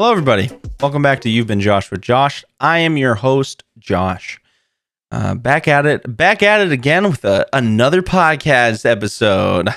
Hello, everybody. Welcome back to You've Been Josh with Josh. I am your host, Josh. Back at it again with another podcast episode.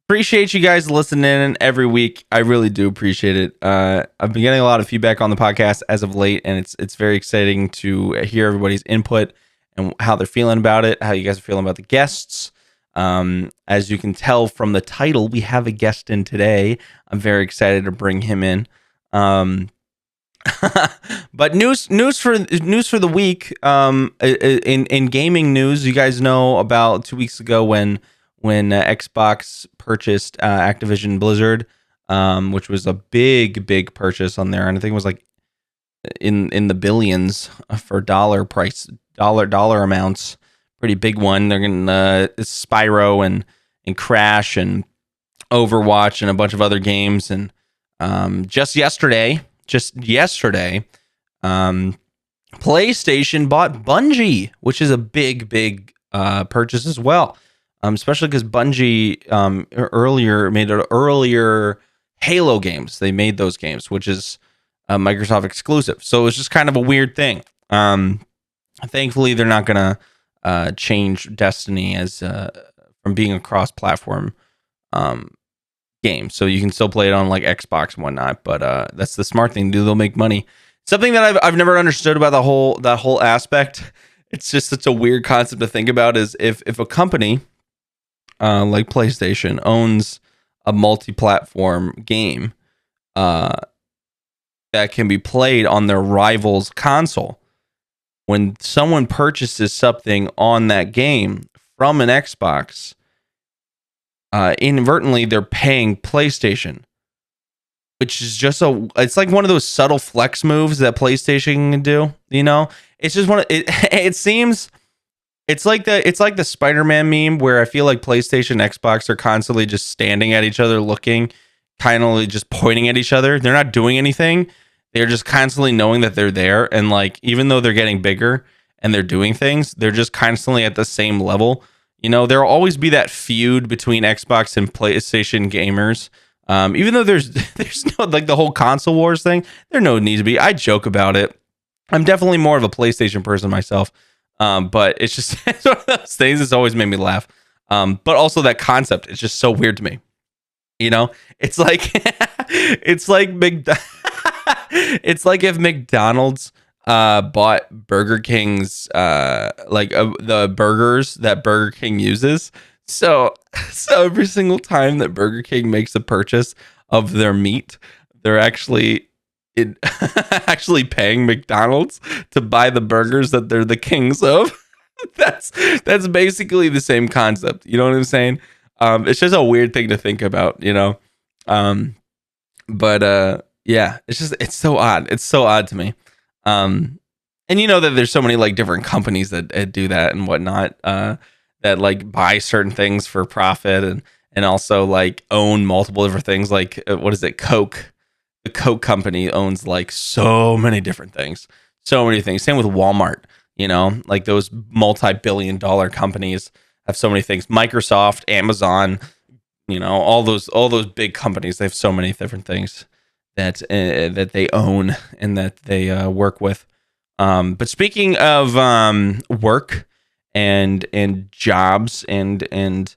Appreciate you guys listening every week. I really do appreciate it. I've been getting a lot of feedback on the podcast as of late, and it's very exciting to hear everybody's input and how they're feeling about it, how you guys are feeling about the guests. As you can tell from the title, we have a guest in today. I'm very excited to bring him in. But news for the week. In gaming news, you guys know about 2 weeks ago when Xbox purchased Activision Blizzard, which was a big purchase on there, and I think it was like in the billions for dollar amounts. Pretty big one. They're getting Spyro and Crash and Overwatch and a bunch of other games. And just yesterday, PlayStation bought Bungie, which is a big purchase as well. Especially because Bungie made earlier Halo games. They made those games, which is a Microsoft exclusive. So it was just kind of a weird thing. Thankfully, they're not gonna change Destiny as from being a cross-platform game, so you can still play it on like Xbox and whatnot. But that's the smart thing to do. They'll make money. Something that I've never understood about that whole aspect. It's just such a weird concept to think about. Is if a company like PlayStation owns a multi-platform game that can be played on their rival's console. When someone purchases something on that game from an Xbox, inadvertently they're paying PlayStation, which is just it's like one of those subtle flex moves that PlayStation can do. You know, it's just it seems it's like the Spider-Man meme where I feel like PlayStation, Xbox are constantly just standing at each other, looking, kind of just pointing at each other. They're not doing anything. They're just constantly knowing that they're there. And like, even though they're getting bigger and they're doing things, they're just constantly at the same level. You know, there'll always be that feud between Xbox and PlayStation gamers. Even though there's no, like, the whole console wars thing, there no need to be. I joke about it. I'm definitely more of a PlayStation person myself. But it's just it's one of those things that's always made me laugh. But also that concept is just so weird to me. You know, it's like it's like if McDonald's bought Burger King's the burgers that Burger King uses. So every single time that Burger King makes a purchase of their meat, they're actually paying McDonald's to buy the burgers that they're the kings of. That's basically the same concept. You know what I'm saying? It's just a weird thing to think about, you know. Yeah, it's so odd. It's so odd to me. And you know that there's so many like different companies that do that and whatnot, that like buy certain things for profit and also like own multiple different things. Like what is it? Coke. The Coke company owns like so many different things. So many things. Same with Walmart, you know, like those multi-billion-dollar companies have so many things. Microsoft, Amazon, you know, all those big companies, they have so many different things that they own and that they work with. But speaking of work and jobs and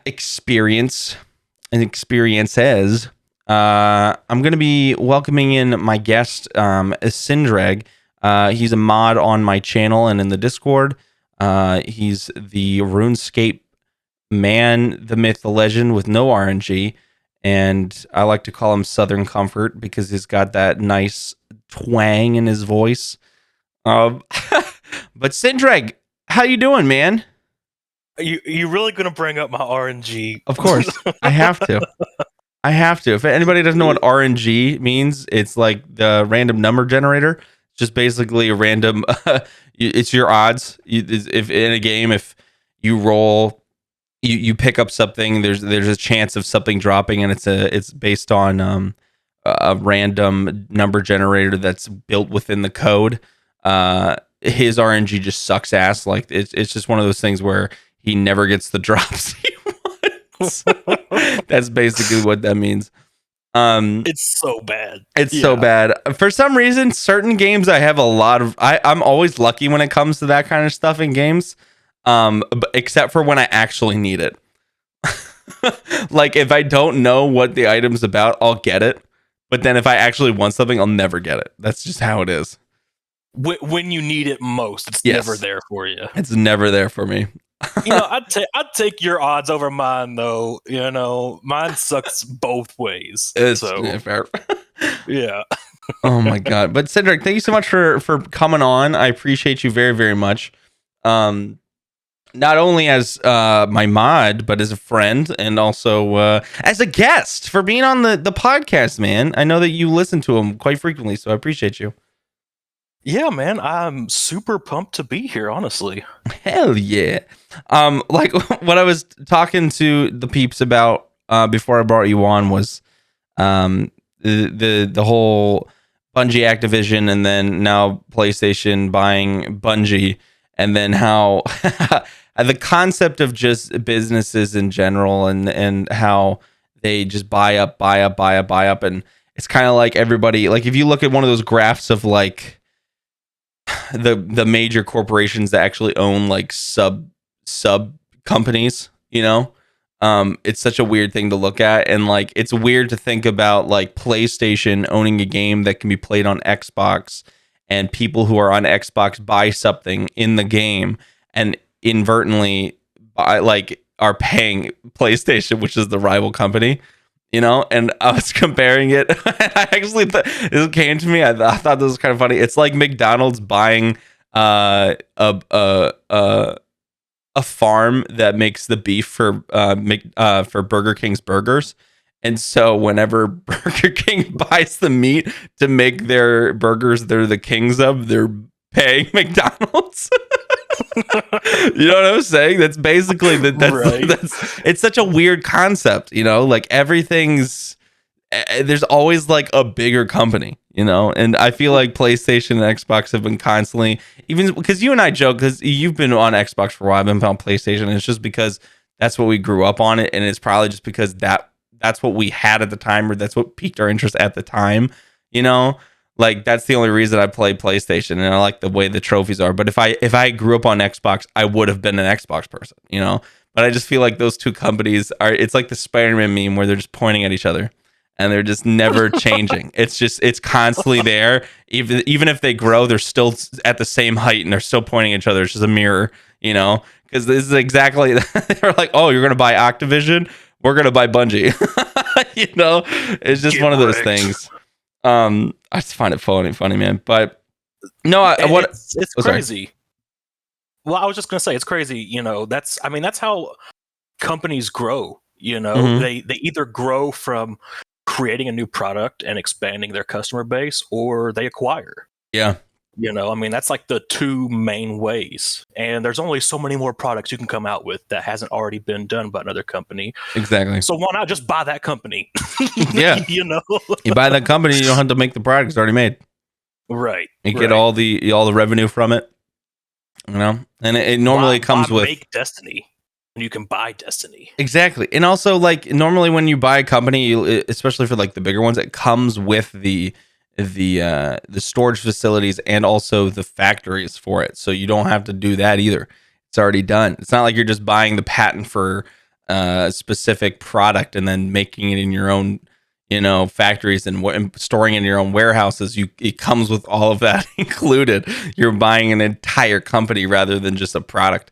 experiences, I'm going to be welcoming in my guest, Sindrag. He's a mod on my channel and in the Discord. He's the RuneScape man, the myth, the legend with no RNG. And I like to call him Southern Comfort because he's got that nice twang in his voice. But Sindrag, how you doing, man? You really gonna bring up my RNG? Of course, I have to. If anybody doesn't know what RNG means, it's like the random number generator. It's just basically a random. It's your odds. If in a game, if you roll. You pick up something. There's a chance of something dropping, and it's based on a random number generator that's built within the code. His RNG just sucks ass. Like it's just one of those things where he never gets the drops he wants. That's basically what that means. It's so bad. It's so bad. For some reason, certain games I have a lot of. I'm always lucky when it comes to that kind of stuff in games, except for when I actually need it. Like if I don't know what the item's about, I'll get it. But then if I actually want something, I'll never get it. That's just how it is. When you need it most, it's Yes. never there for you. It's never there for me. I'd take your odds over mine, though. Mine sucks both ways. It's So fair. yeah. Oh my god! But Cedric, thank you so much for coming on. I appreciate you very, very much. Not only as my mod, but as a friend, and also as a guest for being on the podcast, man. I know that you listen to them quite frequently, so I appreciate you. Yeah, man, I'm super pumped to be here, honestly. Hell yeah. Like what I was talking to the peeps about before I brought you on was the whole Bungie Activision, and then now PlayStation buying Bungie, and then how the concept of just businesses in general, and how they just buy up, and it's kind of like everybody, like if you look at one of those graphs of like the major corporations that actually own like sub companies, it's such a weird thing to look at, and like it's weird to think about like PlayStation owning a game that can be played on Xbox, and people who are on Xbox buy something in the game and inadvertently are paying PlayStation, which is the rival company. And I was comparing it. I actually this came to me. I thought this was kind of funny. It's like McDonald's buying a farm that makes the beef for Burger King's burgers. And so whenever Burger King buys the meat to make their burgers they're the kings of, they're paying McDonald's. You know what I'm saying? That's basically that's it's such a weird concept, like everything's there's always like a bigger company, and I feel like PlayStation and Xbox have been constantly, even because you and I joke, because you've been on Xbox for a while, I've been on PlayStation, and it's just because that's what we grew up on it, and it's probably just because that's what we had at the time, or that's what piqued our interest at the time, like that's the only reason I play PlayStation, and I like the way the trophies are. But if I grew up on Xbox, I would have been an Xbox person, But I just feel like those two companies it's like the Spider-Man meme where they're just pointing at each other and they're just never changing. It's constantly there. Even if they grow, they're still at the same height and they're still pointing at each other. It's just a mirror, because this is exactly they're like, oh, you're gonna buy Activision, we're gonna buy Bungie. It's just one of those things. I just find it funny, man. But no, it's crazy. Sorry. Well, I was just gonna say it's crazy. That's how companies grow. Mm-hmm. They either grow from creating a new product and expanding their customer base, or they acquire. Yeah. That's like the two main ways. And there's only so many more products you can come out with that hasn't already been done by another company. Exactly. So why not just buy that company? Yeah. You buy that company, you don't have to make the product, it's already made. Right. You get all the revenue from it. And it normally comes with make Destiny. And you can buy Destiny. Exactly. And also, like, normally when you buy a company, especially for like the bigger ones, it comes with the storage facilities and also the factories for it, so you don't have to do that either. It's already done. It's not like you're just buying the patent for a specific product and then making it in your own factories and storing it in your own warehouses. It comes with all of that included. You're buying an entire company rather than just a product.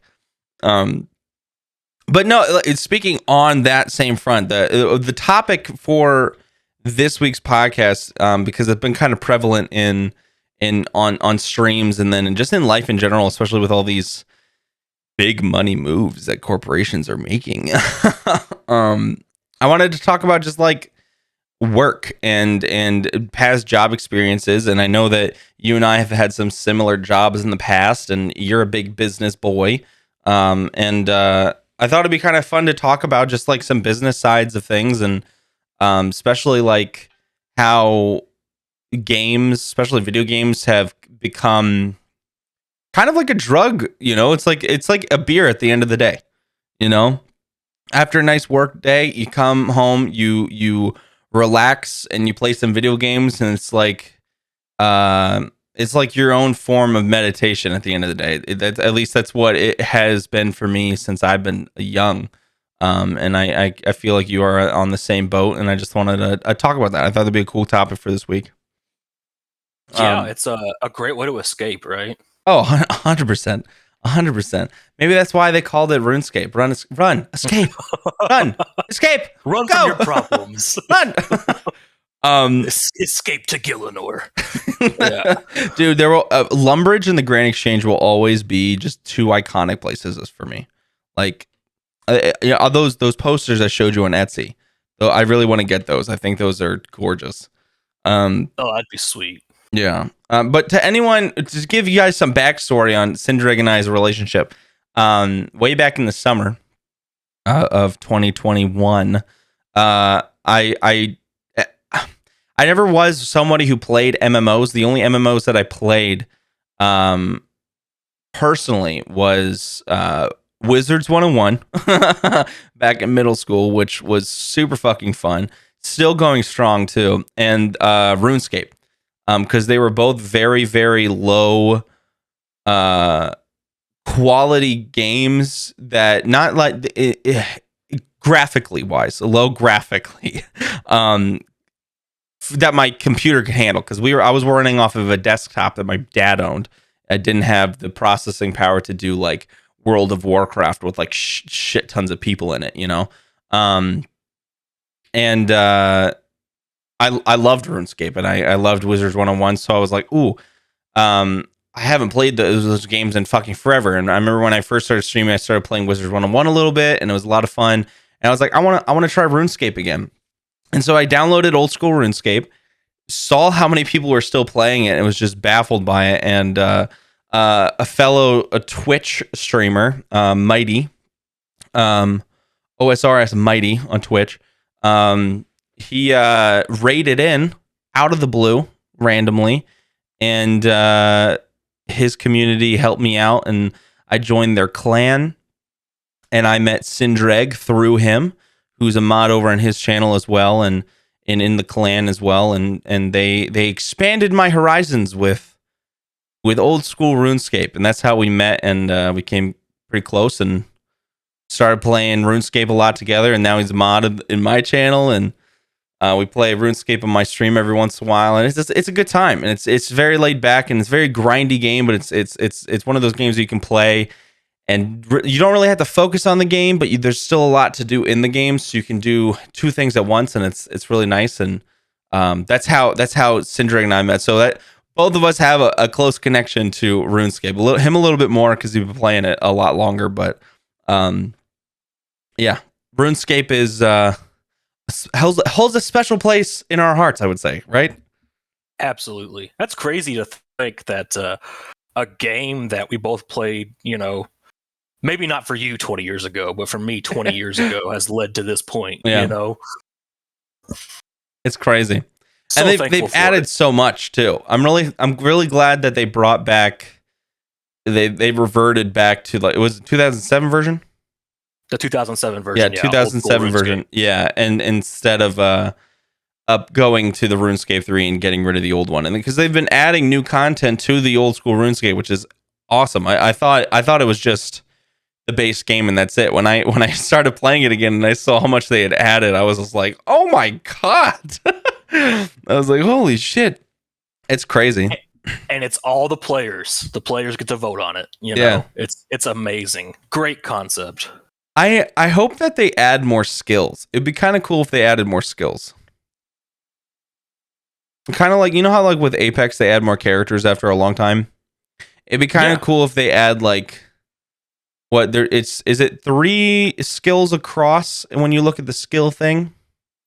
But no, speaking on that same front, the topic for this week's podcast, because it's been kind of prevalent on streams and then just in life in general, especially with all these big money moves that corporations are making. I wanted to talk about just like work and past job experiences, and I know that you and I have had some similar jobs in the past, and you're a big business boy, and I thought it'd be kind of fun to talk about just like some business sides of things, and especially like how games, especially video games, have become kind of like a drug. It's like a beer at the end of the day. after a nice work day, you come home, you relax and you play some video games, and it's like your own form of meditation at the end of the day. At least that's what it has been for me since I've been young. And I feel like you are on the same boat, and I just wanted to talk about that. I thought that'd be a cool topic for this week. Yeah, it's a great way to escape, right? Oh, 100%. 100%. Maybe that's why they called it RuneScape. Run, escape, run, escape, Run go, from your problems. run. Escape to Gillinor. Yeah. Dude, there will Lumbridge and the Grand Exchange will always be just two iconic places for me. Like, those posters I showed you on Etsy. Though I really want to get those. I think those are gorgeous. Oh, that'd be sweet. Yeah. But to anyone, to give you guys some backstory on Sindrig and I's relationship, way back in the summer of 2021, I never was somebody who played MMOs. The only MMOs that I played personally was Wizards 101 back in middle school, which was super fucking fun. Still going strong too. And RuneScape. Because they were both very, very low quality games that not like graphically wise, low graphically. That my computer could handle, because I was running off of a desktop that my dad owned. I didn't have the processing power to do like World of Warcraft with like shit tons of people in it, you know. I loved RuneScape, and I loved Wizards 101, so I was like, ooh, I haven't played those games in fucking forever. And I remember when I first started streaming, I started playing Wizards 101 a little bit, and it was a lot of fun. And I was like, I want to try RuneScape again. And so I downloaded old school RuneScape, saw how many people were still playing it, and was just baffled by it. And a Twitch streamer, Mighty, OSRS Mighty on Twitch, he raided in out of the blue randomly, and his community helped me out, and I joined their clan, and I met Sindreg through him, who's a mod over on his channel as well, and in the clan as well, and they expanded my horizons with old school RuneScape, and that's how we met, and we came pretty close and started playing RuneScape a lot together, and now he's a mod in my channel, and we play RuneScape on my stream every once in a while, and it's a good time, and it's very laid back, and it's a very grindy game, but it's one of those games that you can play, and you don't really have to focus on the game, but there's still a lot to do in the game, so you can do two things at once, and it's really nice, and that's how Sindrig and I met. So that both of us have a close connection to RuneScape. Him a little bit more because he's been playing it a lot longer, but yeah, RuneScape is holds a special place in our hearts, I would say, right? Absolutely. That's crazy to think that a game that we both played, maybe not for you 20 years ago, but for me 20 years ago has led to this point, It's crazy. So and they've added so much too. I'm really glad that they brought back they reverted back to, like, it was 2007 version? The 2007 version. Yeah, 2007 version. Yeah, and instead of going to the RuneScape 3 and getting rid of the old one, and because they've been adding new content to the old school RuneScape, which is awesome. I thought it was just the base game and that's it. When I started playing it again and I saw how much they had added, I was just like, oh my god. I was like, holy shit. It's crazy. And it's all the players. The players get to vote on it. Yeah. It's amazing. Great concept. I hope that they add more skills. It'd be kind of cool if they added more skills. Kind of like, how like with Apex they add more characters after a long time. It'd be kind of cool if they add like is it 3 skills across when you look at the skill thing?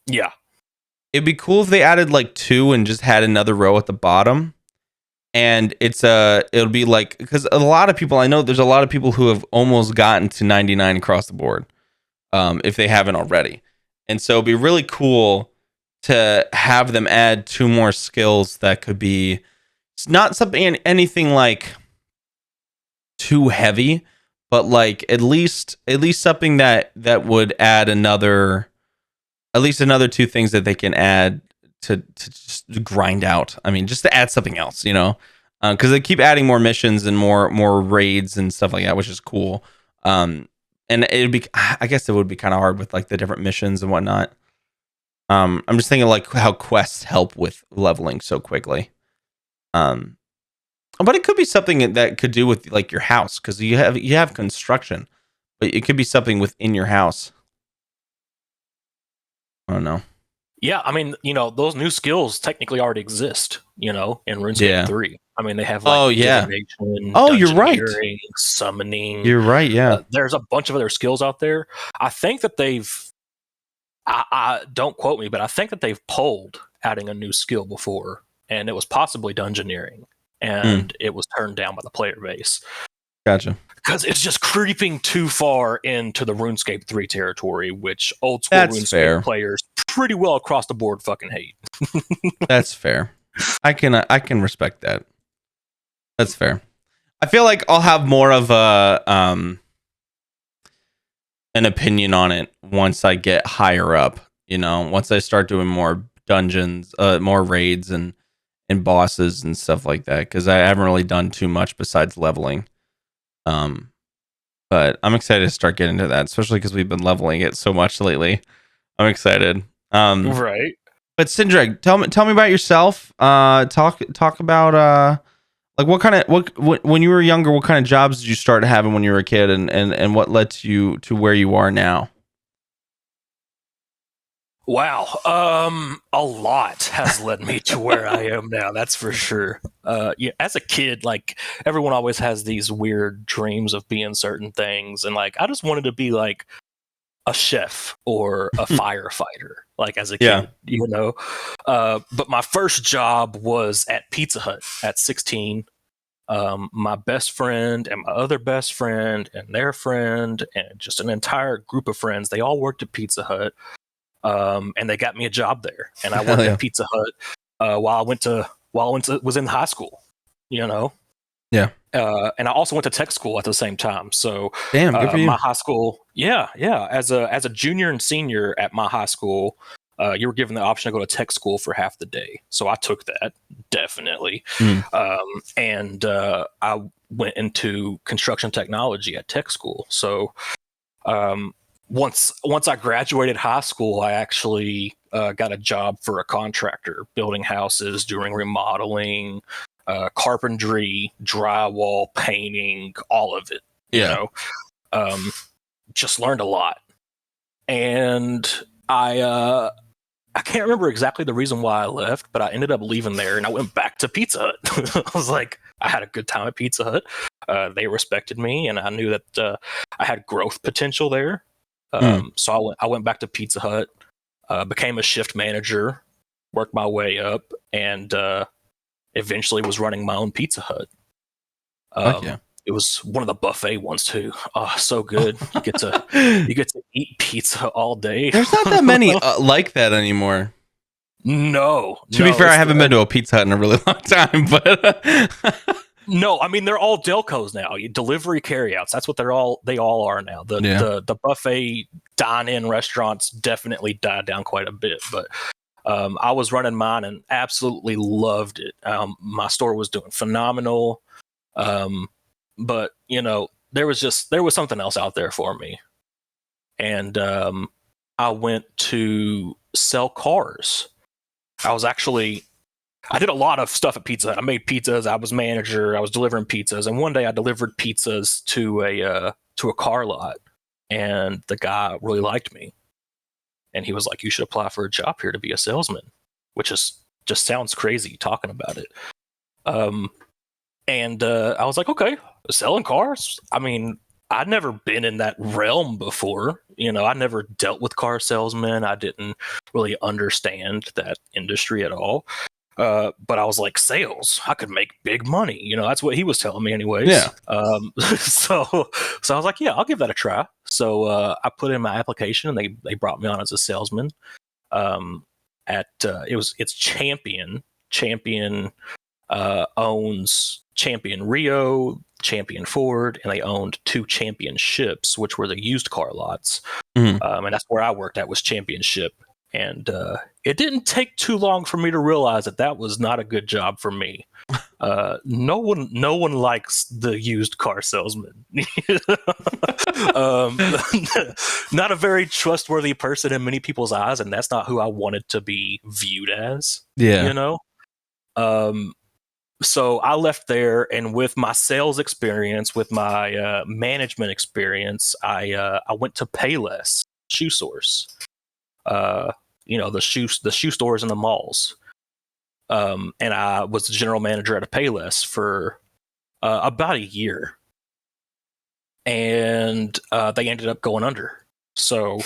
Yeah. It'd be cool if they added like 2 and just had another row at the bottom. And it'll be like, because a lot of people, I know there's a lot of people who have almost gotten to 99 across the board, if they haven't already. And so it'd be really cool to have them add 2 more skills that could be, it's not anything like too heavy, but like at least something that would add another, at least another two things that they can add to just grind out. I mean, just to add something else, you know, because they keep adding more missions and more raids and stuff like that, which is cool. And it'd be, I guess it would be kind of hard with like the different missions and whatnot. I'm just thinking like how quests help with leveling so quickly. But it could be something that could do with like your house, because you have construction, but it could be something within your house. I don't know. Yeah, I mean, those new skills technically already exist, in RuneScape 3. I mean, they have like divination, Oh, you're right. dungeoneering, summoning. You're right, yeah. There's a bunch of other skills out there. I think that I don't quote me, but I think that they've polled adding a new skill before, and it was possibly dungeoneering, and it was turned down by the player base. Gotcha. Because it's just creeping too far into the RuneScape 3 territory, which old school RuneScape players pretty well across the board fucking hate. That's fair. I can respect that. That's fair. I feel like I'll have more of a an opinion on it once I get higher up. Once I start doing more dungeons, more raids and bosses and stuff like that, because I haven't really done too much besides leveling. But I'm excited to start getting into that, especially because we've been leveling it so much lately. I'm excited. Right. But Sindreg, tell me about yourself. Talk about like when you were younger, what kind of jobs did you start having when you were a kid, and what led you to where you are now? Wow. A lot has led me to where I am now. That's for sure. Yeah, as a kid, like everyone always has these weird dreams of being certain things. And like, I just wanted to be like a chef or a firefighter, like as a kid, but my first job was at Pizza Hut at 16. My best friend and my other best friend and their friend and just an entire group of friends, they all worked at Pizza Hut. And they got me a job there, and I worked at Pizza Hut while I was in high school, Yeah. And I also went to tech school at the same time. So, damn, good for you. My high school, yeah. As a junior and senior at my high school, you were given the option to go to tech school for half the day. So I took that, definitely. And I went into construction technology at tech school. So, once I graduated high school, I actually got a job for a contractor building houses, doing remodeling, carpentry, drywall, painting, all of it. Just learned a lot. And I can't remember exactly the reason why I left, but I ended up leaving there and I went back to Pizza Hut. I was like, I had a good time at Pizza Hut. They respected me, and I knew that I had growth potential there. So I went back to Pizza Hut, became a shift manager, worked my way up, and eventually was running my own Pizza Hut. It was one of the buffet ones too. Oh, so good! You get to eat pizza all day. There's not that many like that anymore. No. To be fair, I haven't been to a Pizza Hut in a really long time, but. No, I mean they're all Delcos now. Delivery carryouts. That's what they all are now. The buffet dine-in restaurants definitely died down quite a bit, but I was running mine and absolutely loved it. My store was doing phenomenal, but there was something else out there for me, and I went to sell cars. I did a lot of stuff at Pizza Hut. I made pizzas. I was manager. I was delivering pizzas. And one day I delivered pizzas to a car lot. And the guy really liked me. And he was like, you should apply for a job here to be a salesman, which is just sounds crazy talking about it. And I was like, okay, selling cars. I mean, I'd never been in that realm before. I never dealt with car salesmen. I didn't really understand that industry at all. But I was like, sales, I could make big money. That's what he was telling me anyways. Yeah. So I was like, yeah, I'll give that a try. So I put in my application and they brought me on as a salesman. It's Champion. Champion owns Champion Rio, Champion Ford, and they owned 2 championships, which were the used car lots. Mhm. And that's where I worked at, was Championship. And it didn't take too long for me to realize that was not a good job for me. No one likes the used car salesman. Not a very trustworthy person in many people's eyes, and that's not who I wanted to be viewed as. Yeah. You know. So I left there, and with my sales experience, with my management experience, I went to Payless Shoe Source. The shoe stores in the malls. And I was the general manager at a Payless for about a year, and they ended up going under. So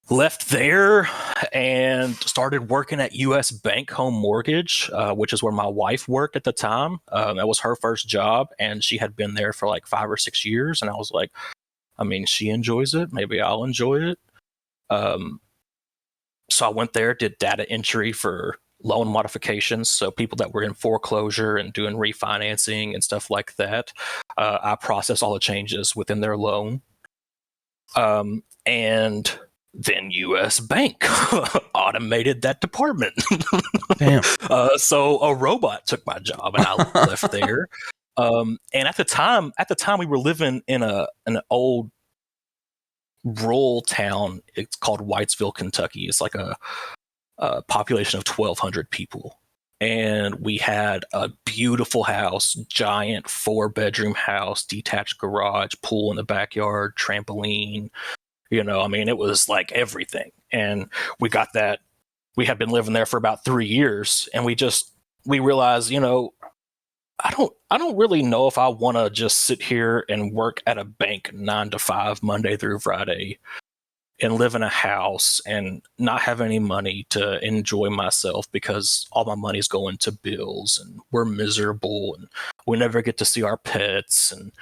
left there and started working at U.S. Bank Home Mortgage, which is where my wife worked at the time. That was her first job, and she had been there for like 5 or 6 years. And I was like, I mean, she enjoys it. Maybe I'll enjoy it. So I went there, did data entry for loan modifications. So people that were in foreclosure and doing refinancing and stuff like that, I processed all the changes within their loan. And then U.S. Bank automated that department. Damn. So a robot took my job, and I left there. And at the time, we were living in an old rural town. It's called Whitesville, Kentucky. It's like a population of 1,200 people. And we had a beautiful house, giant 4-bedroom house, detached garage, pool in the backyard, trampoline. I mean, it was like everything. And we got that. We had been living there for about 3 years, and we realized, I don't really know if I want to just sit here and work at a bank 9 to 5 Monday through Friday and live in a house and not have any money to enjoy myself, because all my money's going to bills, and we're miserable, and we never get to see our pets. And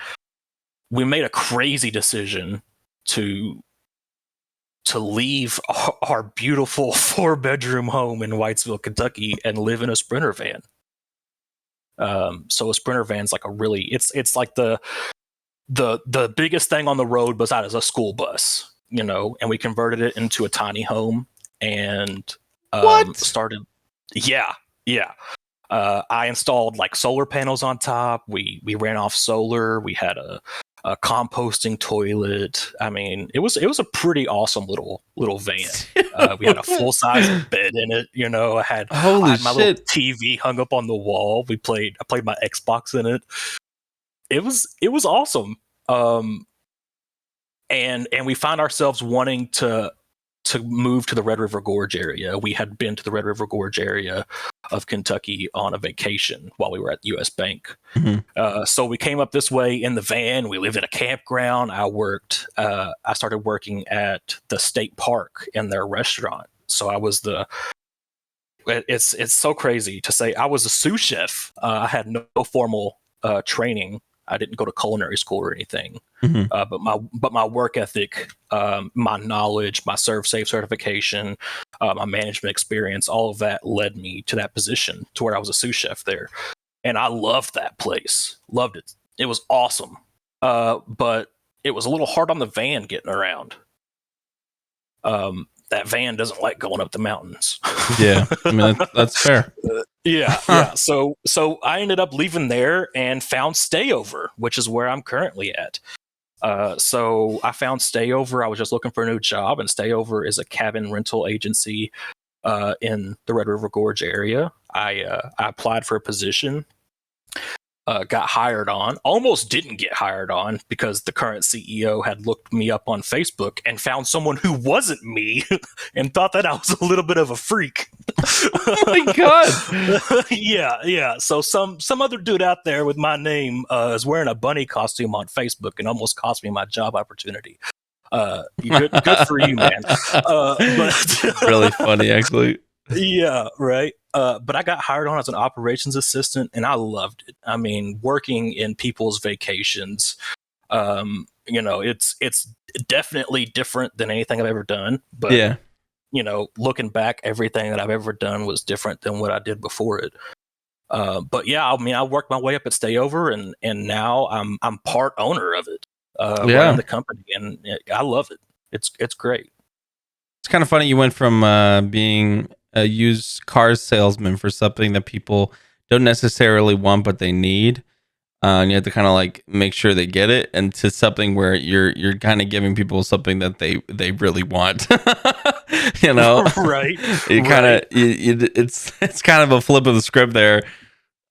we made a crazy decision to leave our beautiful 4-bedroom home in Whitesville, Kentucky, and live in a Sprinter van. So a Sprinter van's like it's like the biggest thing on the road besides a school bus, and we converted it into a tiny home and started. Yeah. I installed like solar panels on top. We ran off solar. We had a composting toilet. I mean, it was a pretty awesome little van. We had a full size bed in it. I had my little TV hung up on the wall. I played my Xbox in it. It was awesome. And we found ourselves wanting to move to the Red River Gorge area. We had been to the Red River Gorge area of Kentucky on a vacation while we were at U.S. Bank. Mm-hmm. So we came up this way in the van. We lived in a campground. I started working at the state park in their restaurant. So I was it's so crazy to say, I was a sous chef. I had no formal training. I didn't go to culinary school or anything. Mm-hmm. But my work ethic, my knowledge, my ServSafe certification, my management experience, all of that led me to that position, to where I was a sous chef there. And I loved that place. Loved it. It was awesome. But it was a little hard on the van getting around. That van doesn't like going up the mountains. Yeah, I mean, that's fair. Yeah. So I ended up leaving there and found Stayover, which is where I'm currently at. So I found Stayover. I was just looking for a new job, and Stayover is a cabin rental agency in the Red River Gorge area. I applied for a position, got hired on, almost didn't get hired on because the current CEO had looked me up on Facebook and found someone who wasn't me and thought that I was a little bit of a freak. Oh my God. Yeah. So some other dude out there with my name is wearing a bunny costume on Facebook and almost cost me my job opportunity. Good for you, man. But really funny, actually. Yeah, right. But I got hired on as an operations assistant, and I loved it. I mean, working in people's vacations, it's definitely different than anything I've ever done. But yeah, looking back, everything that I've ever done was different than what I did before it. But yeah, I mean, I worked my way up at Stayover, and now I'm part owner of it, running Yeah. the company, and I love it. It's great. It's kind of funny you went from being a used cars salesman for something that people don't necessarily want but they need, and you have to kind of like make sure they get it, and to something where you're kind of giving people something that they really want. You know, Right, you kind of right. it's kind of a flip of the script there.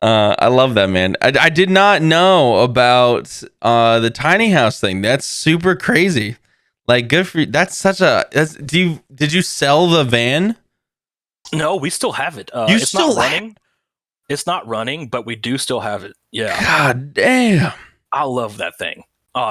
I love that, man. I did not know about the tiny house thing. That's super crazy. Like, good for you. That's such a. Did you sell the van? No, we still have it. You It's not still. running. It's not running, but we do still have it. Yeah, God damn. I love that thing.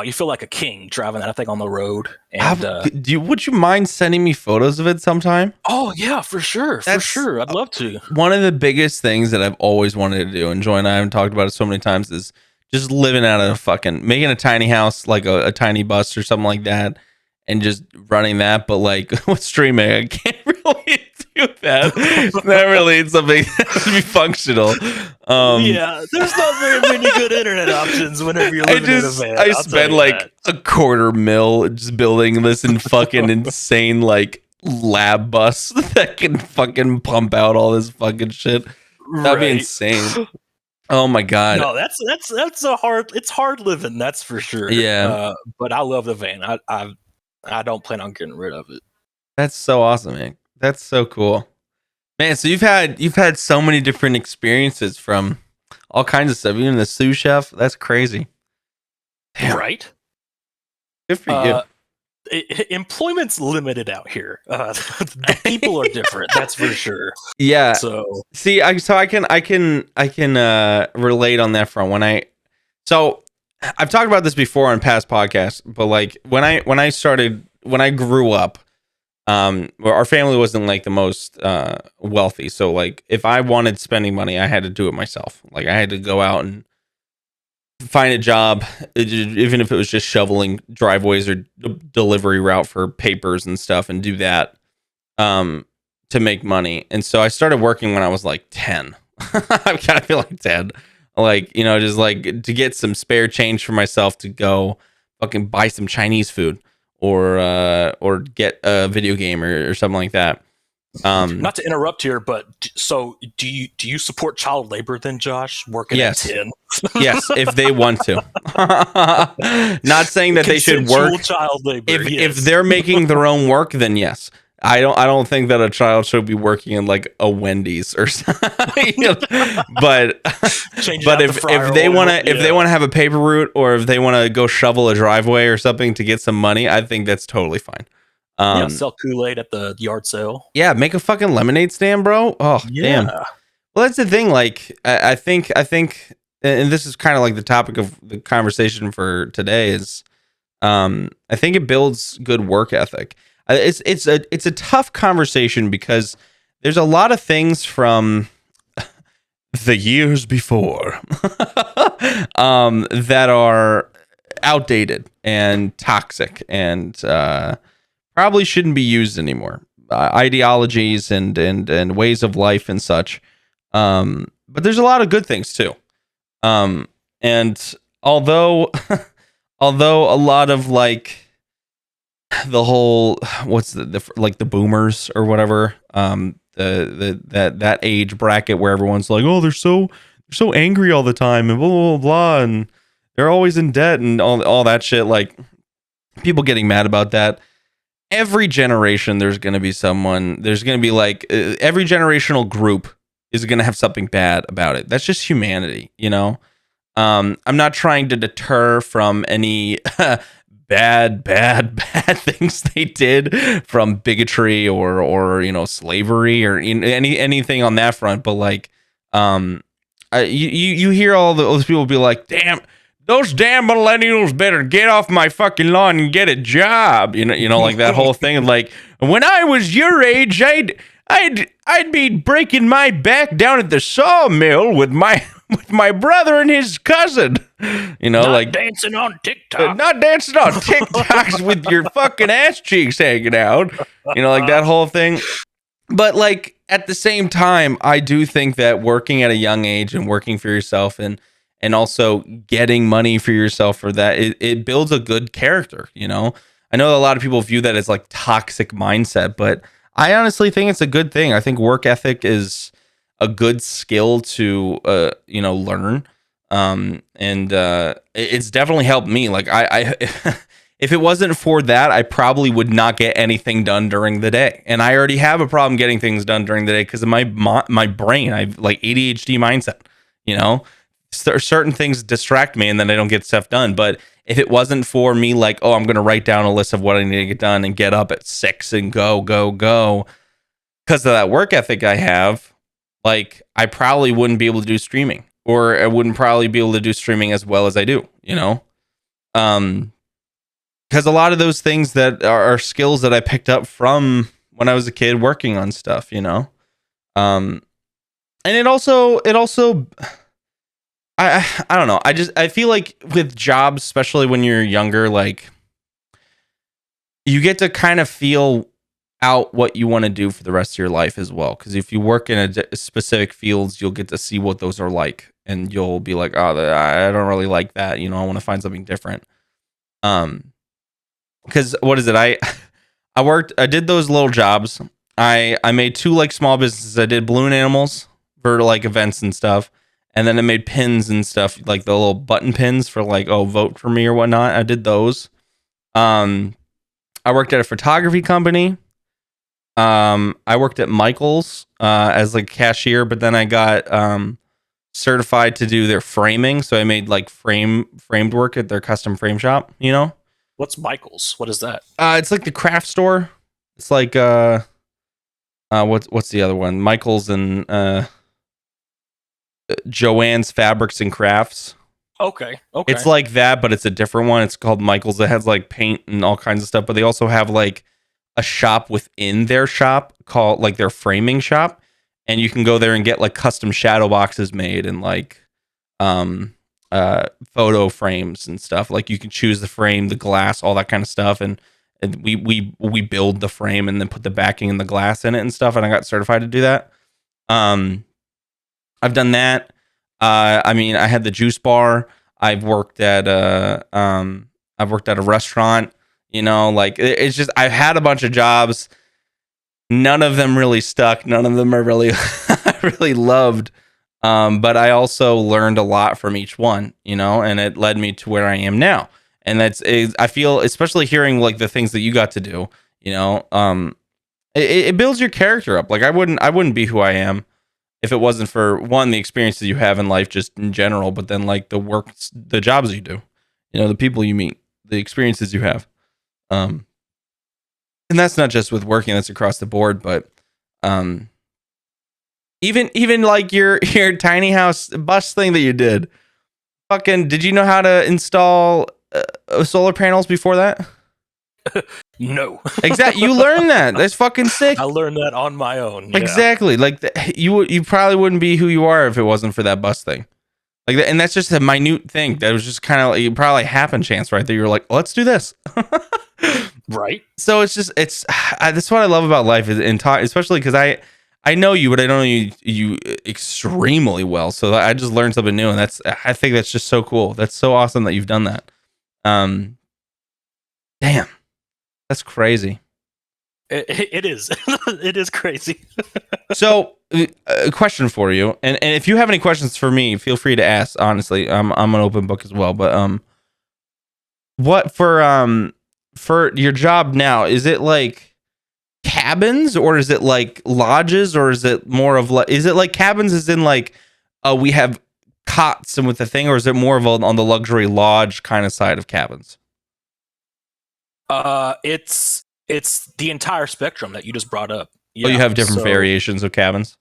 You feel like a king driving that thing on the road. How, And would you mind sending me photos of it sometime? oh yeah, for sure, for That's sure. I'd love to. one of the biggest things that I've always wanted to do, and Joy and I haven't talked about it so many times, is just living out of a fucking making a tiny house, like a tiny bus or something like that, and just running that. But like with streaming, I can't really do that. That really needs something to be functional. Yeah, there's not very many good internet options whenever you're living in a van. I I'll tell spent you like that. a $250,000 just building this in fucking insane like lab bus that can fucking pump out all this fucking shit. That'd be Right. insane. Oh my god. No, that's a hard. It's hard living, that's for sure. Yeah. But I love the van. I don't plan on getting rid of it. That's so awesome, man. That's so cool. Man, so you've had so many different experiences from all kinds of stuff. Even the sous chef. That's crazy. Damn. Right? Good for you. Employment's limited out here. The people are different, that's for sure. Yeah. So See, I can relate on that front. So I've talked about this before on past podcasts, but like when I grew up, our family wasn't like the most wealthy. So like if I wanted spending money, I had to do it myself. Like I had to go out and find a job, even if it was just shoveling driveways or delivery route for papers and stuff, and do that to make money. And so I started working when I was like 10. I kind of feel like 10, like, you know, just like to get some spare change for myself to go fucking buy some Chinese food or get a video game or something like that. not to interrupt here, but so do you support child labor then, Josh? Working Yes. at 10? Yes, if they want to. Not saying that they should work. Consensual child labor. If yes. they're making their own work, then yes. I don't think that a child should be working in like a Wendy's or something. You know? But if they want to have a paper route, or if they want to go shovel a driveway or something to get some money, I think that's totally fine. Sell Kool-Aid at the yard sale. Yeah, make a fucking lemonade stand, bro. Oh, damn. Well, that's the thing. Like, I think, and this is kind of like the topic of the conversation for today is, I think it builds good work ethic. It's a tough conversation because there's a lot of things from the years before that are outdated and toxic and probably shouldn't be used anymore. Ideologies and ways of life and such. But there's a lot of good things too. And although a lot of like the whole what's the like the boomers or whatever, that age bracket where everyone's like, oh, they're so angry all the time and blah blah blah, and they're always in debt and all that shit. Like, people getting mad about that. Every generation there's going to be like every generational group is going to have something bad about it. That's just humanity, you know. I'm not trying to deter from any bad things they did, from bigotry or you know, slavery or anything on that front, but like you hear all those people be like, damn, those damn millennials better get off my fucking lawn and get a job, you know, like that whole thing. And like, when I was your age, I'd be breaking my back down at the sawmill with my brother and his cousin, you know, Not like dancing on TikTok. not dancing on TikToks with your fucking ass cheeks hanging out, you know, like that whole thing. But like at the same time, I do think that working at a young age and working for yourself and also getting money for yourself for that, it builds a good character, you know? I know a lot of people view that as like toxic mindset, but I honestly think it's a good thing. I think work ethic is a good skill to learn. It's definitely helped me. Like I if it wasn't for that, I probably would not get anything done during the day. And I already have a problem getting things done during the day because of my brain. I have like ADHD mindset, you know? Certain things distract me and then I don't get stuff done. But if it wasn't for me, like, oh, I'm going to write down a list of what I need to get done and get up at 6 and go, because of that work ethic I have, like, I probably wouldn't be able to do streaming, or I wouldn't probably be able to do streaming as well as I do, you know? Because a lot of those things that are skills that I picked up from when I was a kid working on stuff, you know? And it also I don't know. I feel like with jobs, especially when you're younger, like you get to kind of feel out what you want to do for the rest of your life as well. Because if you work in a specific fields, you'll get to see what those are like, and you'll be like, oh, I don't really like that. You know, I want to find something different. Because what is it? I did those little jobs. I made 2 like small businesses. I did balloon animals for like events and stuff. And then I made pins and stuff, like the little button pins for like, oh, vote for me or whatnot. I did those. I worked at a photography company. I worked at Michael's as like cashier, but then I got certified to do their framing. So I made like framed work at their custom frame shop, you know? What's Michael's? What is that? It's like the craft store. It's like what's the other one? Michael's and Joanne's Fabrics and Crafts. Okay. It's like that, but it's a different one. It's called Michael's. It has like paint and all kinds of stuff, but they also have like a shop within their shop called like their framing shop, and you can go there and get like custom shadow boxes made and like photo frames and stuff. Like you can choose the frame, the glass, all that kind of stuff, and we build the frame and then put the backing and the glass in it and stuff, and I got certified to do that. I've done that. I mean, I had the juice bar. I've worked at a restaurant. You know, like it's just I've had a bunch of jobs. None of them really stuck. None of them are really I really loved. But I also learned a lot from each one. You know, and it led me to where I am now. And I feel, especially hearing like the things that you got to do. You know, it builds your character up. Like I wouldn't be who I am if it wasn't for one, the experiences you have in life just in general, but then like the jobs you do, you know, the people you meet, the experiences you have. And that's not just with working, that's across the board, but even like your tiny house bus thing that you did. Did you know how to install solar panels before that? No. Exactly. You learned that. That's fucking sick. I learned that on my own. Yeah. Exactly. Like you probably wouldn't be who you are if it wasn't for that bus thing. Like that, and that's just a minute thing that was just kind of like, probably happen chance right there. You're like, let's do this. Right. So that's what I love about life is in talk, especially because I know you, but I don't know you extremely well. So I just learned something new, and I think that's just so cool. That's so awesome that you've done that. Damn. That's crazy. It is. It is crazy. So, a question for you, and if you have any questions for me, feel free to ask. Honestly, I'm an open book as well. But what for your job now? Is it like cabins, or is it like lodges, or is it more of like? Is it like cabins, as in like, we have cots and with the thing, or is it more of on the luxury lodge kind of side of cabins? It's the entire spectrum that you just brought up. Yeah, you have different variations of cabins.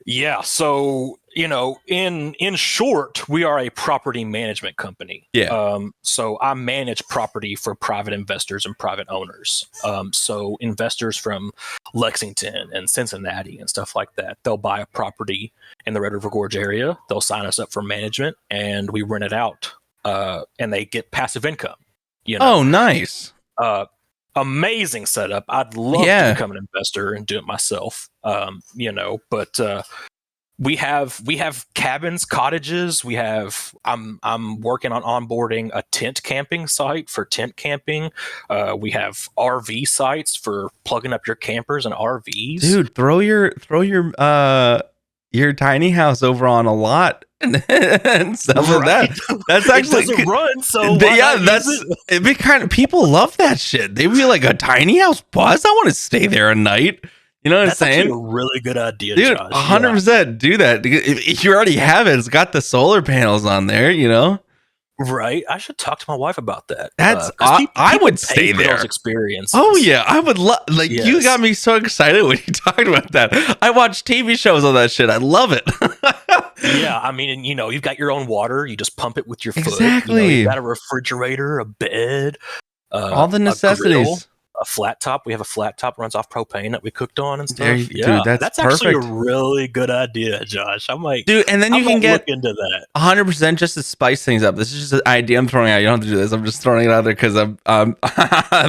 Yeah, so in short, we are a property management company. Yeah. So I manage property for private investors and private owners. So investors from Lexington and Cincinnati and stuff like that, they'll buy a property in the Red River Gorge area. They'll sign us up for management, and we rent it out. And they get passive income. Oh, nice. amazing setup. I'd love to Yeah. become an investor and do it myself. But we have cabins, cottages. I'm working on onboarding a tent camping site for tent camping. We have RV sites for plugging up your campers and RVs. Dude, throw your tiny house over on a lot and stuff like Right. that. That's It actually doesn't run, so why yeah, not use that's it? it'd be kind of people love that shit. They'd be like a tiny house bus. I want to stay there a night. You know what I'm That's actually a saying? really good idea, Dude, Josh. Yeah. 100% do that. If you already have it, it's got the solar panels on there, you know? Right. I should talk to my wife about that. That's Because I people would pay stay for those there. experiences. Oh yeah, I would love. Like you Yes. got me so excited when you talked about that. I watch TV shows on that shit. I love it. Yeah, I mean, and, you've got your own water. You just pump it with your foot. Exactly. You've got a refrigerator, a bed, All the a grill, necessities. a flat top. We have a flat top runs off propane that we cooked on and There stuff. you- Yeah, dude, that's actually a perfect. really good idea, Josh. I might, Dude, and then I you can might get look into that. 100% just to spice things up. This is just an idea I'm throwing out. You don't have to do this. I'm just throwing it out there because I'm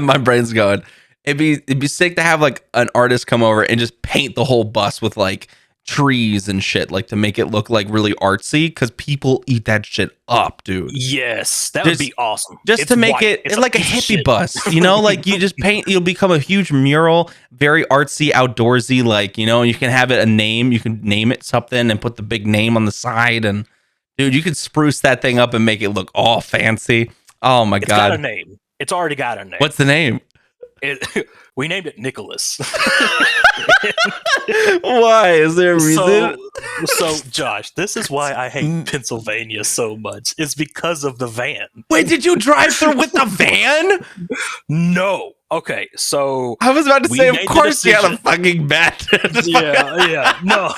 my brain's going. It'd be sick to have like an artist come over and just paint the whole bus with like trees and shit, like to make it look like really artsy. Because people eat that shit up, dude. Yes, that Just- would be awesome. Just It's to make white. it's like a piece of hippie shit. bus, you know, like you just paint, you'll become a huge mural, very artsy, outdoorsy, like, you know, and you can have it a name, you can name it something and put the big name on the side. And dude, you could spruce that thing up and make it look all fancy. Oh my It's got a God. name. It's already got a name. What's the name? We named it Nicholas. Why? Is there a reason? So Josh, this is why I hate Pennsylvania so much. It's because of the van. Wait, did you drive through with the van? No. Okay, so I was about to We say, of made the course you had a decision. fucking bat. yeah. No.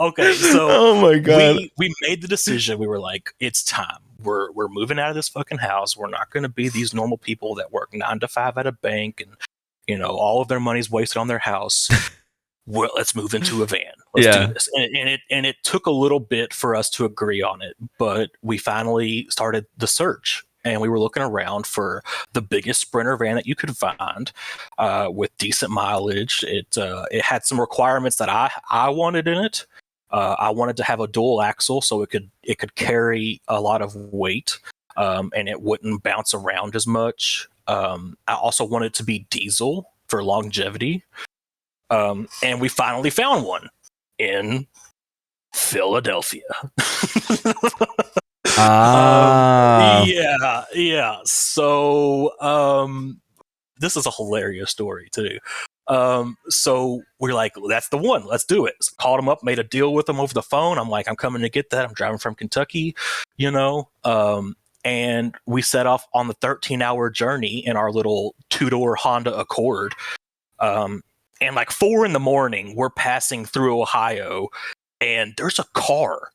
Okay, so Oh my God. we made the decision. We were like, it's time. We're moving out of this fucking house. We're not going to be these normal people that work 9 to 5 at a bank and all of their money's wasted on their house. Well, let's move into a van. Let's Yeah. do this. And it took a little bit for us to agree on it, but we finally started the search. And we were looking around for the biggest Sprinter van that you could find, with decent mileage. It had some requirements that I wanted in it. I wanted to have a dual axle so it could carry a lot of weight, and it wouldn't bounce around as much. I also wanted it to be diesel for longevity. And we finally found one in Philadelphia. Yeah. So this is a hilarious story too. So we're like, well, that's the one. Let's do it. So called him up, made a deal with him over the phone. I'm like, I'm coming to get that. I'm driving from Kentucky, and we set off on the 13-hour journey in our little 2-door Honda Accord. And like 4 a.m, we're passing through Ohio, and there's a car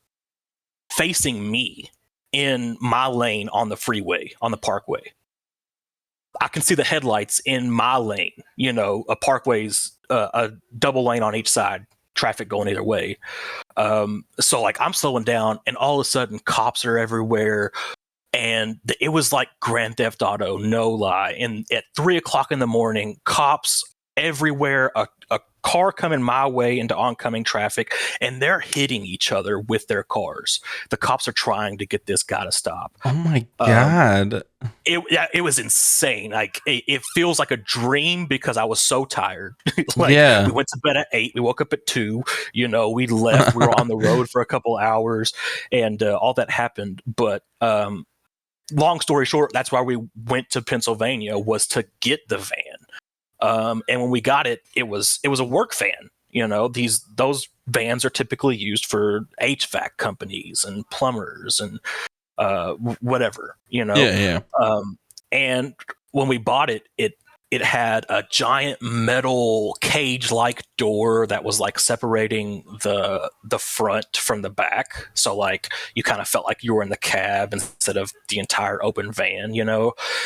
facing me in my lane on the freeway, on the parkway. I can see the headlights in my lane, a parkway's a double lane on each side, traffic going either way. So like I'm slowing down, and all of a sudden cops are everywhere. And it was like Grand Theft Auto, no lie. And at 3 o'clock in the morning, cops everywhere, a car coming my way into oncoming traffic, and they're hitting each other with their cars. The cops are trying to get this guy to stop. Oh my God. It was insane. Like it feels like a dream because I was so tired. Yeah. We went to bed at 8. We woke up at 2. We left. We were on the road for a couple hours, and all that happened. But long story short, that's why we went to Pennsylvania, was to get the van. And when we got it, it was a work van. Those vans are typically used for HVAC companies and plumbers and whatever. Yeah. And when we bought it, it had a giant metal cage-like door that was like separating the front from the back. So like you kind of felt like you were in the cab instead of the entire open van, Yeah.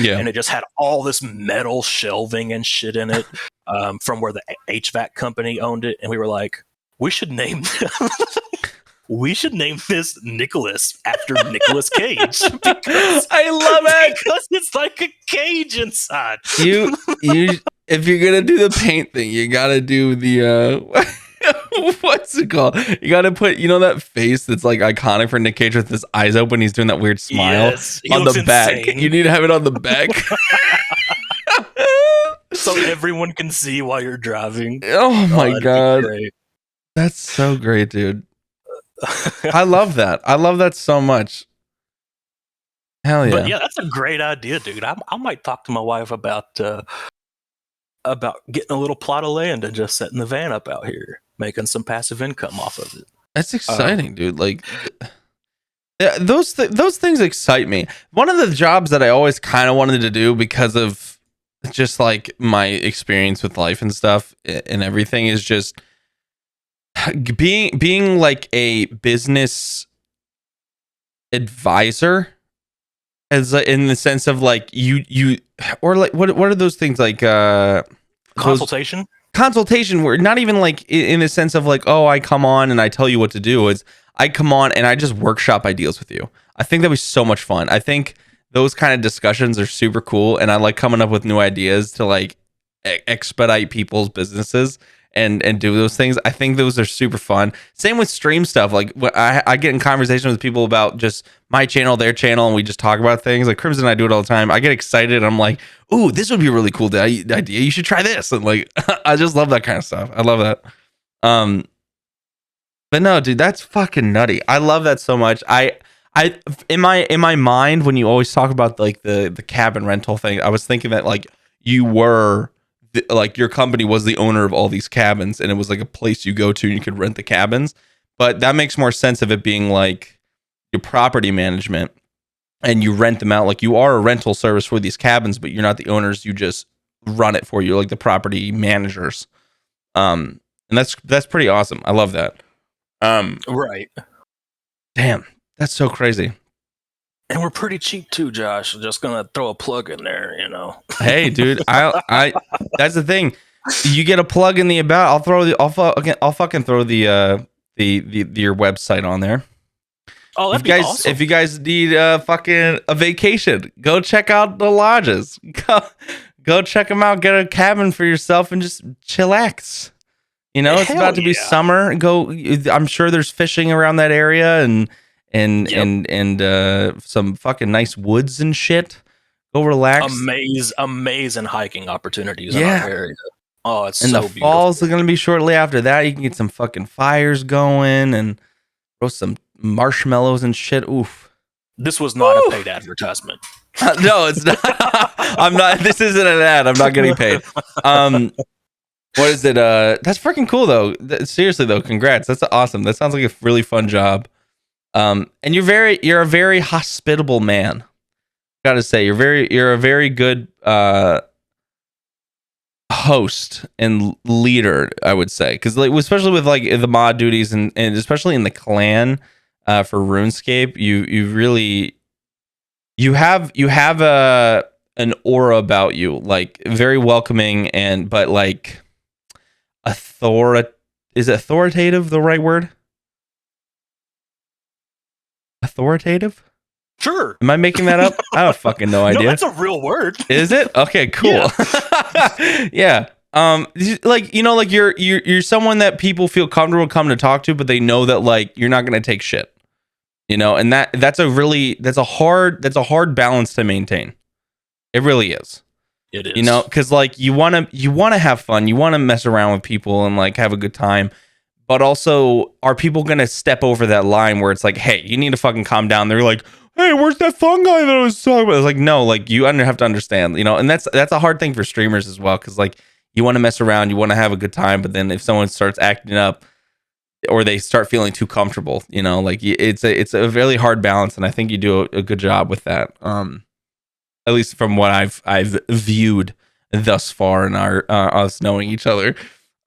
And it just had all this metal shelving and shit in it, from where the HVAC company owned it. And we were like, we should name we should name this Nicholas after Nicolas Cage because I love it. because it's like a cage inside. You if you're gonna do the paint thing, you gotta do the what's it called? You gotta put that face that's like iconic for Nick Cage with his eyes open. He's doing that weird smile on the back. You need to have it on the back. So everyone can see while you're driving. Oh my god. That's so great, dude. I love that. I love that so much. Hell yeah. But yeah, that's a great idea, dude. I might talk to my wife about getting a little plot of land and just setting the van up out here, making some passive income off of it. That's exciting, dude. Like those things excite me. One of the jobs that I always kind of wanted to do because of just like my experience with life and stuff and everything is just being like a business advisor, as in the sense of like you or like what are those things like consultation where not even like in the sense of like, oh, I come on and I tell you what to do. Is I come on and I just workshop ideas with you. I think that'd be so much fun. I think those kind of discussions are super cool, and I like coming up with new ideas to like expedite people's businesses and do those things. I think those are super fun. Same with stream stuff. Like I get in conversation with people about just my channel, their channel, and we just talk about things. Like Crimson and I do it all the time. I get excited. And I'm like, ooh, this would be a really cool idea. You should try this. And like, I just love that kind of stuff. I love that. But no, dude, that's fucking nutty. I love that so much. I in my mind, when you always talk about like the cabin rental thing, I was thinking that like you were like your company was the owner of all these cabins, and it was like a place you go to and you could rent the cabins. But that makes more sense of it being like your property management, and you rent them out. Like you are a rental service for these cabins, but you're not the owners. You just run it for you, like the property managers. And that's pretty awesome. I love that. Right. Damn, that's so crazy. And we're pretty cheap too, Josh. Just gonna throw a plug in there, Hey, dude, I that's the thing. You get a plug in the about. I'll fucking throw the your website on there. Oh, that'd be awesome. If you guys need fucking a vacation, go check out the lodges. Go check them out. Get a cabin for yourself and just chillax. It's about to be summer. Go. I'm sure there's fishing around that area and some fucking nice woods and shit. Go relax. Amazing hiking opportunities in our area. Oh, it's and so the beautiful. falls are gonna be shortly after that. You can get some fucking fires going and roast some marshmallows and shit. Oof. This was not a paid advertisement. No, it's not. I'm not. This isn't an ad. I'm not getting paid. What is it? That's freaking cool though. Seriously though, congrats. That's awesome. That sounds like a really fun job. And you're a very hospitable man. Gotta say, you're a very good host and leader, I would say, because like especially with like the mod duties and especially in the clan for RuneScape, you have an aura about you, like very welcoming but like is authoritative the right word? Authoritative? Sure. Am I making that up? I don't fucking no idea. No, that's a real word. Is it? Okay, cool. Yeah. Like like you're someone that people feel comfortable coming to talk to, but they know that like you're not gonna take shit. And that's a hard balance to maintain. It really is. It is. Because like you wanna have fun, you wanna mess around with people and like have a good time. But also, are people going to step over that line where it's like, hey, you need to fucking calm down? They're like, hey, where's that fun guy that I was talking about? It's like, no, like you have to understand, and that's a hard thing for streamers as well. Cause like you want to mess around, you want to have a good time. But then if someone starts acting up or they start feeling too comfortable, like it's a really hard balance. And I think you do a good job with that. At least from what I've viewed thus far in our us knowing each other.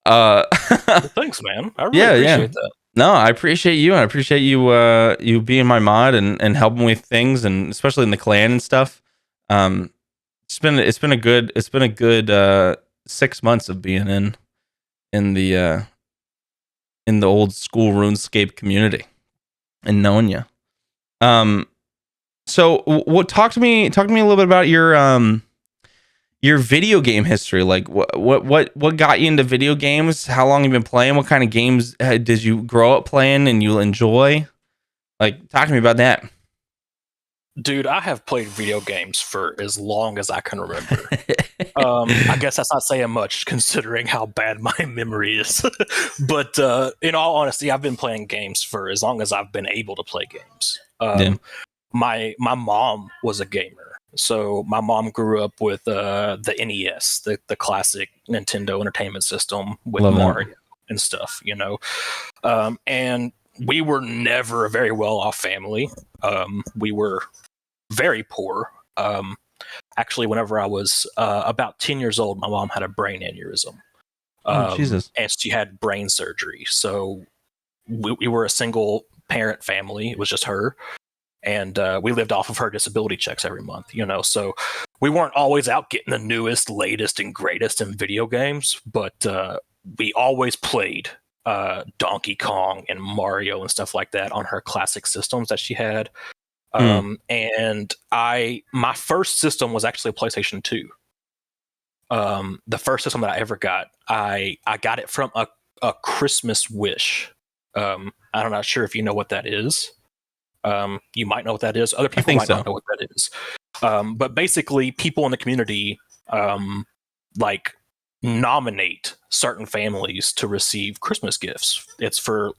Thanks, man. I really appreciate that. No, I appreciate you, and I appreciate you being my mod and helping with things, and especially in the clan and stuff. It's been a good 6 months of being in the old school RuneScape community. and knowing you. So what? Talk to me a little bit about your video game history. Like what got you into video games? How long have you been playing? What kind of games did you grow up playing and you enjoy? Like, talk to me about that. Dude, I have played video games for as long as I can remember. I guess that's not saying much considering how bad my memory is. But in all honesty, I've been playing games for as long as I've been able to play games. Yeah. My mom was a gamer. So my mom grew up with the NES, the classic Nintendo Entertainment System with Love Mario that. and stuff, you know. And we were never a very well-off family. We were very poor. Actually, whenever I was about 10 years old, my mom had a brain aneurysm. Jesus. And she had brain surgery. So we were a single parent family. It was just her. And we lived off of her disability checks every month, you know. So we weren't always out getting the newest, latest, and greatest in video games, but we always played Donkey Kong and Mario and stuff like that on her classic systems that she had. And my first system was actually a PlayStation 2. The first system that I ever got, I got it from a Christmas wish. I'm not sure if you know what that is. You might know what that is. Other people might not know what that is. But basically, people in the community like nominate certain families to receive Christmas gifts. It's for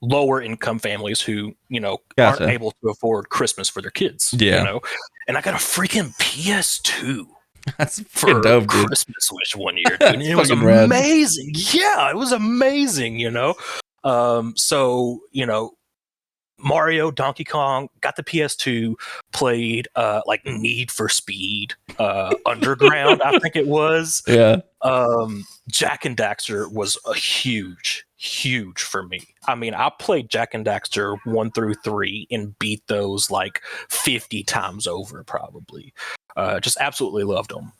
lower income families who, you know, aren't able to afford Christmas for their kids. Yeah. You know, and I got a freaking PS2. That's for dope, dude. Christmas wish one year, dude. And it was amazing. Rad. Yeah, it was amazing, you know. So, you know, Mario, Donkey Kong, got the PS2, played like Need for Speed, Underground, I think it was. Yeah. Jack and Daxter was a huge for me. I mean, I played Jack and Daxter 1 through 3 and beat those like 50 times over, probably. Just absolutely loved them.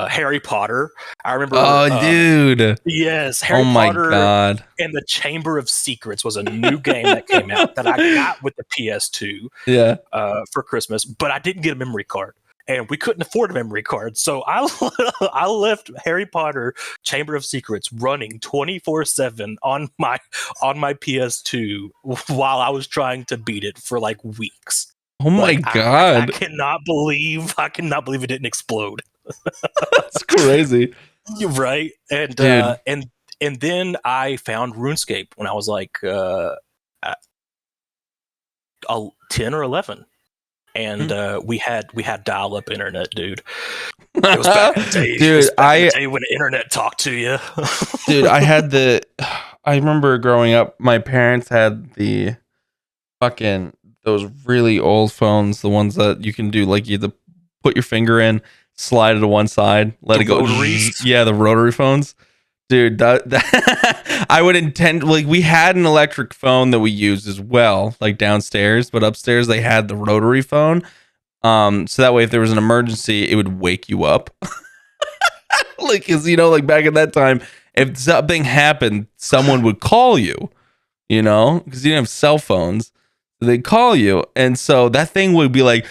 Harry Potter. I remember. Oh, dude. Yes, Harry Potter and the Chamber of Secrets was a new game that came out that I got with the PS2. Yeah. For Christmas, but I didn't get a memory card, and we couldn't afford a memory card, so I left Harry Potter Chamber of Secrets running 24/7 on my PS2 while I was trying to beat it for like weeks. Oh my god! I cannot believe it didn't explode. That's crazy. You're right. And and then I found RuneScape when I was like 10 or 11. And we had dial-up internet, dude. It was back in the day. Dude, in the day when the internet talked to you. Dude, I remember growing up, my parents had the fucking those really old phones, the ones that you can do like you put your finger in, slide it to one side, let it go. Rotaries? Yeah, the rotary phones. Dude, that I would intend, like, we had an electric phone that we used as well, like downstairs, but upstairs they had the rotary phone. So that way if there was an emergency, it would wake you up. Like, cause you know, like back at that time, if something happened, someone would call you, you know, because you didn't have cell phones. They'd call you, and so that thing would be like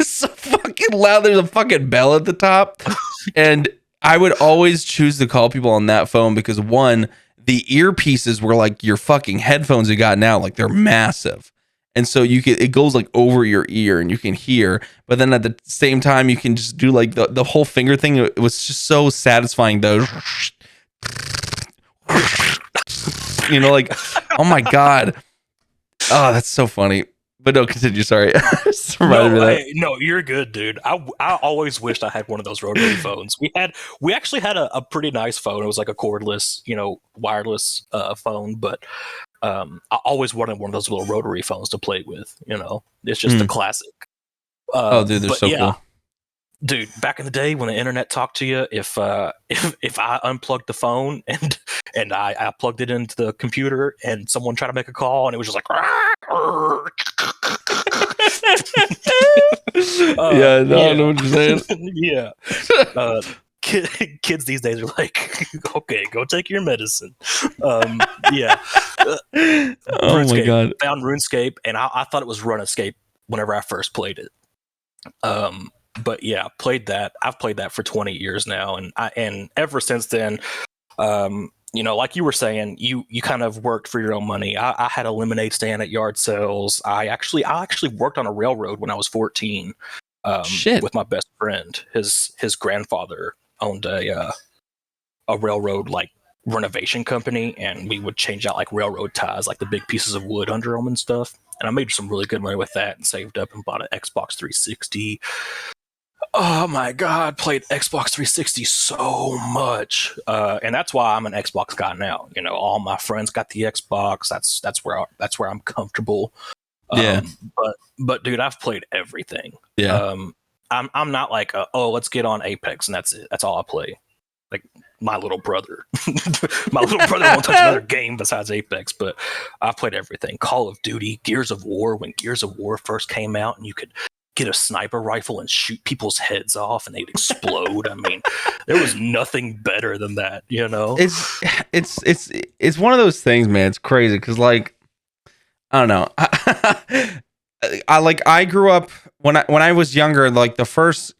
so fucking loud. There's a fucking bell at the top, and I would always choose to call people on that phone because one, the earpieces were like your fucking headphones you got now, like they're massive, and so it goes like over your ear and you can hear, but then at the same time you can just do like the whole finger thing. It was just so satisfying though. You know, like, oh my god. Oh, that's so funny. But no, continue. Sorry. No, you're good, dude. I always wished I had one of those rotary phones. We actually had a pretty nice phone. It was like a cordless, you know, wireless phone. But I always wanted one of those little rotary phones to play with. You know, it's just the classic. Oh, dude, they're so cool. Dude, back in the day when the internet talked to you, if I unplugged the phone and I plugged it into the computer and someone tried to make a call and it was just like yeah, no, I know what you're saying. Yeah. kids these days are like, okay, go take your medicine. Yeah. Oh my god. Found RuneScape, and I thought it was RunEscape whenever I first played it. But yeah, played that. I've played that for 20 years now, and ever since then, like you were saying, you kind of worked for your own money. I had a lemonade stand at yard sales. I actually worked on a railroad when I was 14. Shit. With my best friend. His grandfather owned a railroad like renovation company, and we would change out like railroad ties, like the big pieces of wood under them and stuff. And I made some really good money with that, and saved up and bought an Xbox 360. Oh my god, played Xbox 360 so much, and that's why I'm an Xbox guy now. All my friends got the Xbox. That's where I'm comfortable. Yeah. But dude, I've played everything. Yeah. I'm not like let's get on Apex and that's it. That's all I play. Like my little brother. My little brother won't touch another game besides Apex, but I've played everything. Call of Duty, Gears of War, when Gears of War first came out and you could get a sniper rifle and shoot people's heads off and they'd explode. I mean, there was nothing better than that, It's one of those things, man. It's crazy because like I don't know. I grew up when I was younger, like the first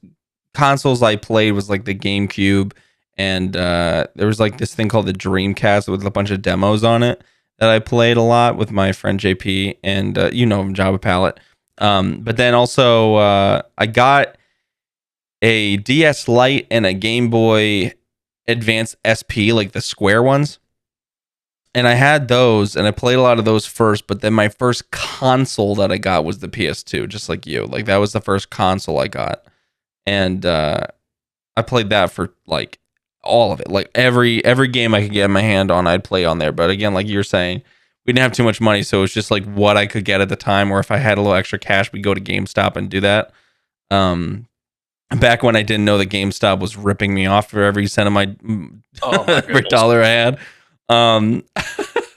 consoles I played was like the GameCube, and there was like this thing called the Dreamcast with a bunch of demos on it that I played a lot with my friend JP and Java Palette. But then also I got a DS Lite and a Game Boy Advance SP, like the square ones. And I had those, and I played a lot of those first, but then my first console that I got was the PS2, just like you. Like, that was the first console I got. And I played that for, like, all of it. Like, every game I could get my hand on, I'd play on there. But again, like you're saying, we didn't have too much money, so it was just, like, what I could get at the time, or if I had a little extra cash, we'd go to GameStop and do that. Back when I didn't know that GameStop was ripping me off for every cent of my every dollar I had.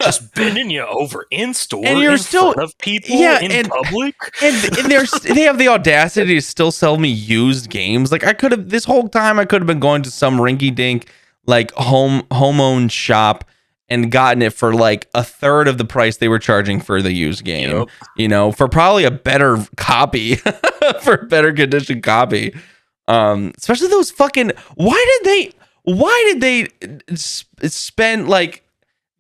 Just bending you over in store, and you're in still front of people, in public, and they have the audacity to still sell me used games. Like, I could have this whole time I could have been going to some rinky dink like home-owned shop and gotten it for like a third of the price they were charging for the used game. Yep. For probably a better copy, for a better condition copy. Especially those fucking. Why did they spend like,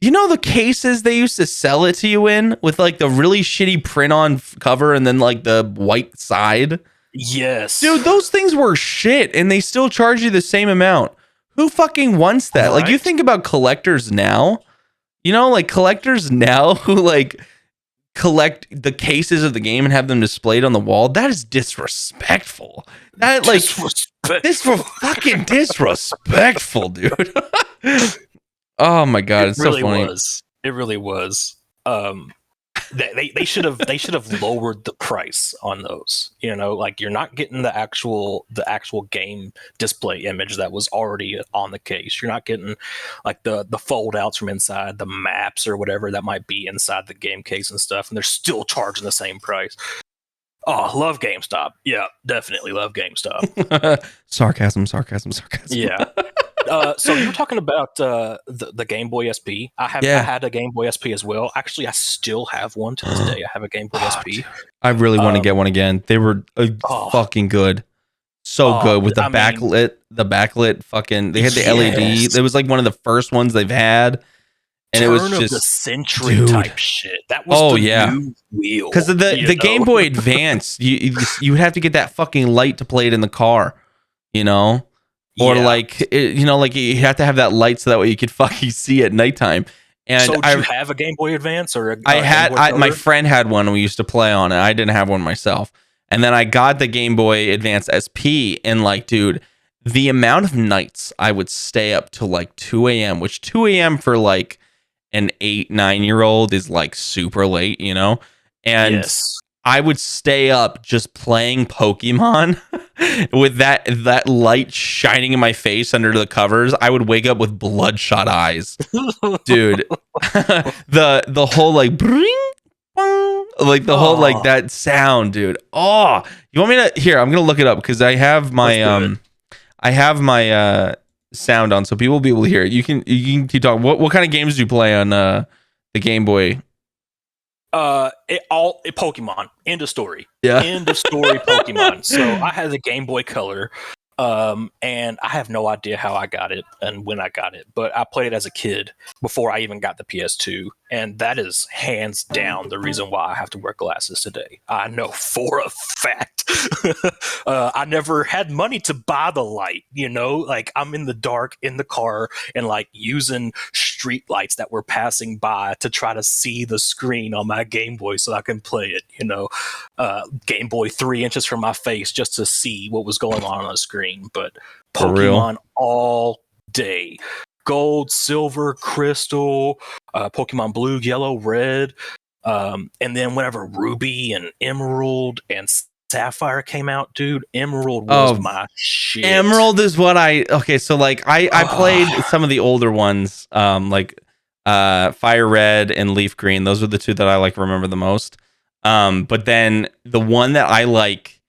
the cases they used to sell it to you in with like the really shitty print on cover and then like the white side? Yes. Dude, those things were shit and they still charge you the same amount. Who fucking wants that? Right? Like, you think about collectors now, like collectors now who like collect the cases of the game and have them displayed on the wall. That is disrespectful. That like this for fucking disrespectful, dude. Oh my god, it's really so funny. It really was. They should have lowered the price on those. Like, you're not getting the actual game display image that was already on the case. You're not getting like the fold outs from inside, the maps or whatever that might be inside the game case and stuff, and they're still charging the same price. Oh, love GameStop. Yeah, definitely love GameStop. Sarcasm. Yeah. So you were talking about the Game Boy SP. I had a Game Boy SP as well. Actually, I still have one to this day. I have a Game Boy SP. Dude, I really want to get one again. They were fucking good. So good with the backlit fucking. They had the LED. It was like one of the first ones they've had. And it was just of the century type shit. That was new wheel. Because the Game Boy Advance, you would have to get that fucking light to play it in the car, Or like like you have to have that light so that way you could fucking see at nighttime. And so did you have a Game Boy Advance or my friend had one. We used to play on it. I didn't have one myself. And then I got the Game Boy Advance SP, and like, dude, the amount of nights I would stay up till like 2 a.m., which 2 a.m. for like an 8-9-year-old is like super late, And yes. I would stay up just playing Pokemon with that light shining in my face under the covers. I would wake up with bloodshot eyes, dude. the whole like bring, like the whole like that sound, dude. Oh, you want me to? Here, I'm gonna look it up because I have my I have my sound on, so people will be able to hear it. You can keep talking. What kind of games do you play on the Game Boy? Pokemon. End of story. Yeah. End of story. Pokemon. So I had the Game Boy Color, and I have no idea how I got it and when I got it, but I played it as a kid before I even got the PS2, and that is hands down the reason why I have to wear glasses today. I know for a fact. I never had money to buy the light, like I'm in the dark in the car and like using street lights that were passing by to try to see the screen on my Game Boy so I can play it, Game Boy 3 inches from my face just to see what was going on the screen. But For real? Pokemon all day. Gold, silver, crystal, Pokemon blue, yellow, red. And then whenever Ruby and Emerald and Sapphire came out, dude, Emerald was my shit. Emerald is what okay, so like I played some of the older ones, like Fire Red and Leaf Green. Those are the two that I like remember the most. But then the one that I like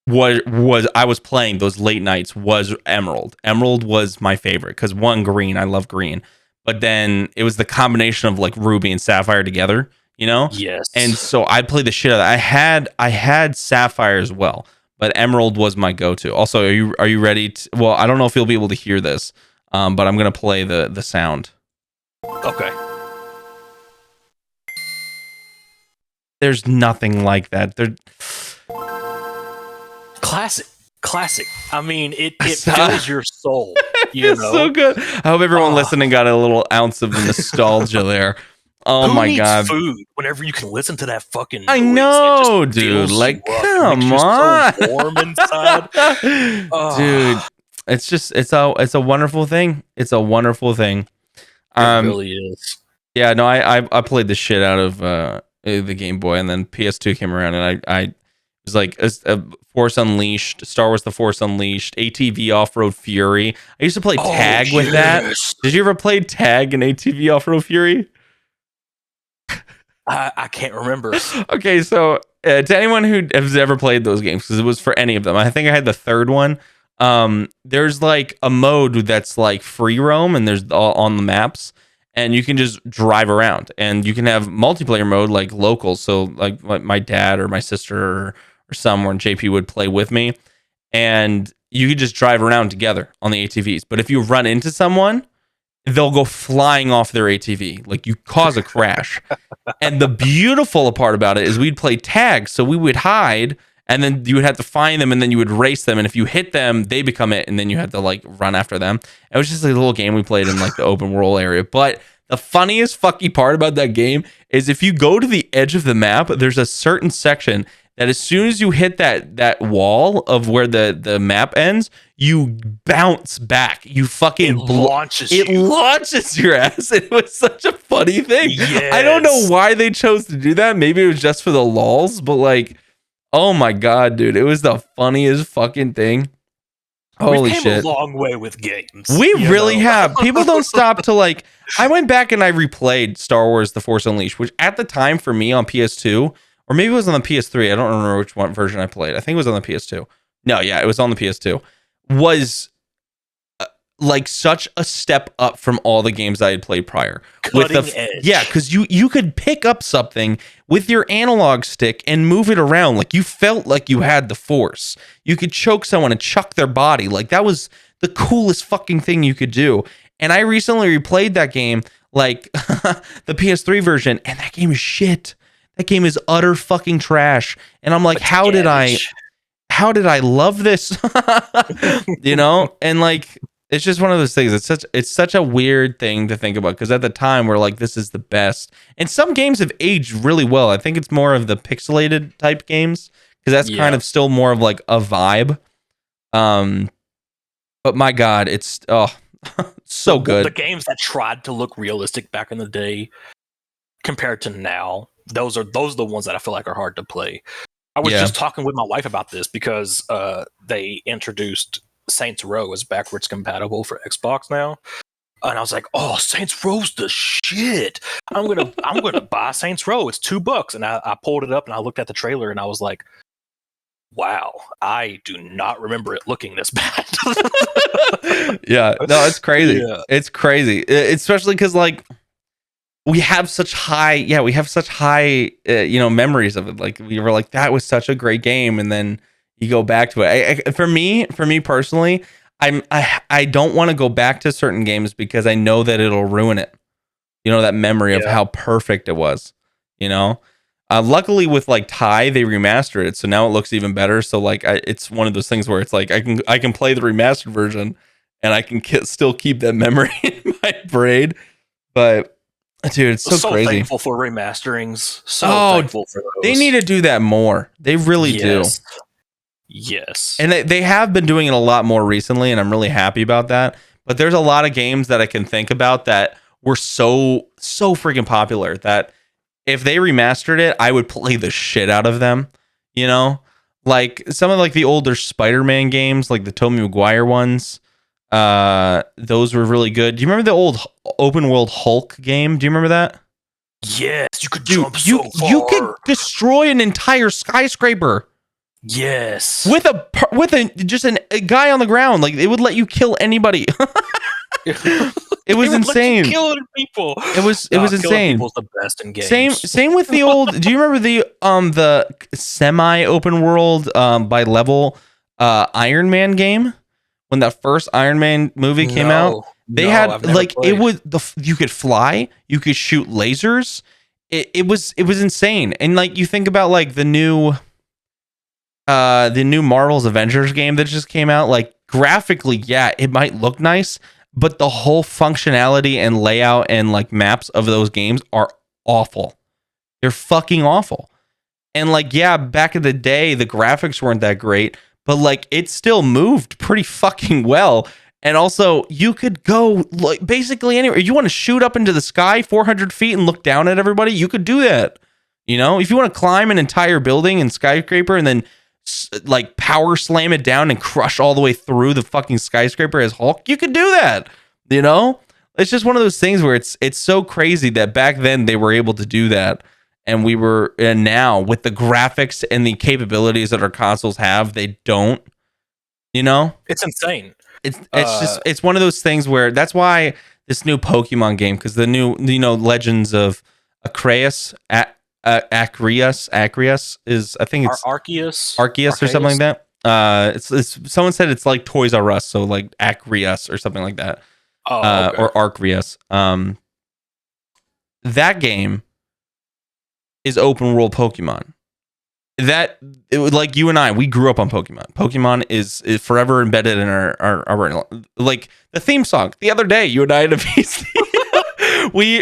was I was playing those late nights was Emerald. Emerald was my favorite because one, green, I love green, but then it was the combination of like Ruby and Sapphire together, Yes. And so I played the shit out of that. I had Sapphire as well, but Emerald was my go-to. Also, are you ready to, well, I don't know if you'll be able to hear this, but I'm gonna play the sound. Okay. There's nothing like that. Classic. I mean, it fills your soul. It's so good. I hope everyone listening got a little ounce of nostalgia there. Oh my god! Food whenever you can listen to that fucking noise, I know, dude. Like, come on, so warm inside. Dude. It's a wonderful thing. It's a wonderful thing. It really is. Yeah, no, I played the shit out of the Game Boy, and then PS2 came around, and I was like Force Unleashed, Star Wars: The Force Unleashed, ATV Off-Road Fury. I used to play tag with that. Did you ever play tag in ATV Off-Road Fury? I can't remember. Okay, so to anyone who has ever played those games, because it was for any of them, I think I had the third one. There's like a mode that's like free roam, and there's all on the maps, and you can just drive around, and you can have multiplayer mode like local. So like my dad or my sister or someone, JP, would play with me, and you could just drive around together on the ATVs. But if you run into someone, they'll go flying off their ATV. Like, you cause a crash. And the beautiful part about it is we'd play tag. So we would hide, and then you would have to find them, and then you would race them. And if you hit them, they become it, and then you had to like run after them. It was just a little game we played in like the open world area. But the funniest fucky part about that game is if you go to the edge of the map, there's a certain section that as soon as you hit that wall of where the map ends, you bounce back. You fucking launches your ass. It was such a funny thing. Yes. I don't know why they chose to do that. Maybe it was just for the lulz, but like, oh my god, dude, it was the funniest fucking thing. Holy shit. We've came a long way with games. We really have. People don't stop to like, I went back and I replayed Star Wars: The Force Unleashed, which at the time for me on PS2, or maybe it was on the PS3. I don't remember which one version I played. I think it was on the PS2. No, yeah, it was on the PS2. Was like such a step up from all the games I had played prior. Cutting edge. Yeah, because you could pick up something with your analog stick and move it around. Like, you felt like you had the Force. You could choke someone and chuck their body. Like, that was the coolest fucking thing you could do. And I recently replayed that game, like the PS3 version, and that game is shit. That game is utter fucking trash. And I'm like, how did I love this? And like, it's just one of those things. It's such a weird thing to think about, because at the time we're like, this is the best. And some games have aged really well. I think it's more of the pixelated type games, because that's kind of still more of like a vibe. But my god, it's so good. The games that tried to look realistic back in the day compared to now, those are the ones that I feel like are hard to play. I was just talking with my wife about this because they introduced Saints Row as backwards compatible for Xbox now, and I was like, "Oh, Saints Row's the shit! I'm gonna buy Saints Row. It's $2." And I pulled it up and I looked at the trailer and I was like, wow, I do not remember it looking this bad. Yeah, no, it's crazy. Yeah. It's crazy, especially because like we have such high, memories of it. Like we were like, that was such a great game, and then you go back to it. For me personally, I don't want to go back to certain games because I know that it'll ruin it. You know, that memory of how perfect it was. You know, luckily with like Thai, they remastered it, so now it looks even better. So like, it's one of those things where it's like I can play the remastered version, and I can still keep that memory in my brain. But dude, it's so crazy. Thankful for remasterings. Thankful for those. They need to do that more. They really do. Yes. And they have been doing it a lot more recently, and I'm really happy about that. But there's a lot of games that I can think about that were so freaking popular that if they remastered it, I would play the shit out of them. You know? Like some of like the older Spider-Man games, like the Tobey Maguire ones. Those were really good. Do you remember the old open world Hulk game? Do you remember that? Yes, you could jump so far. You could destroy an entire skyscraper. Yes, with a guy on the ground. Like it would let you kill anybody. It was insane. Killing people. It was insane. People's the best in games. Same with the old. Do you remember the semi open world by level Iron Man game? When that first Iron Man movie came out, they had like played. It was you could fly, you could shoot lasers. It was insane. And like you think about like the new Marvel's Avengers game that just came out, like graphically, yeah, it might look nice, but the whole functionality and layout and like maps of those games are awful. They're fucking awful. And like, yeah, back in the day, the graphics weren't that great, but like it still moved pretty fucking well. And also you could go like basically anywhere. You want to shoot up into the sky 400 feet and look down at everybody, you could do that. You know, if you want to climb an entire building and skyscraper and then like power slam it down and crush all the way through the fucking skyscraper as Hulk, you could do that. You know, it's just one of those things where it's so crazy that back then they were able to do that. And now with the graphics and the capabilities that our consoles have, they don't, you know, it's insane. It's one of those things where that's why this new Pokemon game, because the new, Legends of Arceus, Arceus is, I think it's Arceus or something like that. It's someone said it's like Toys R Us, so like Arceus or something like that. Okay. Or Arceus. That game is open world Pokemon. That it would, like you and I, we grew up on Pokemon. Pokemon is forever embedded in our like the theme song. The other day, you and I had a piece. we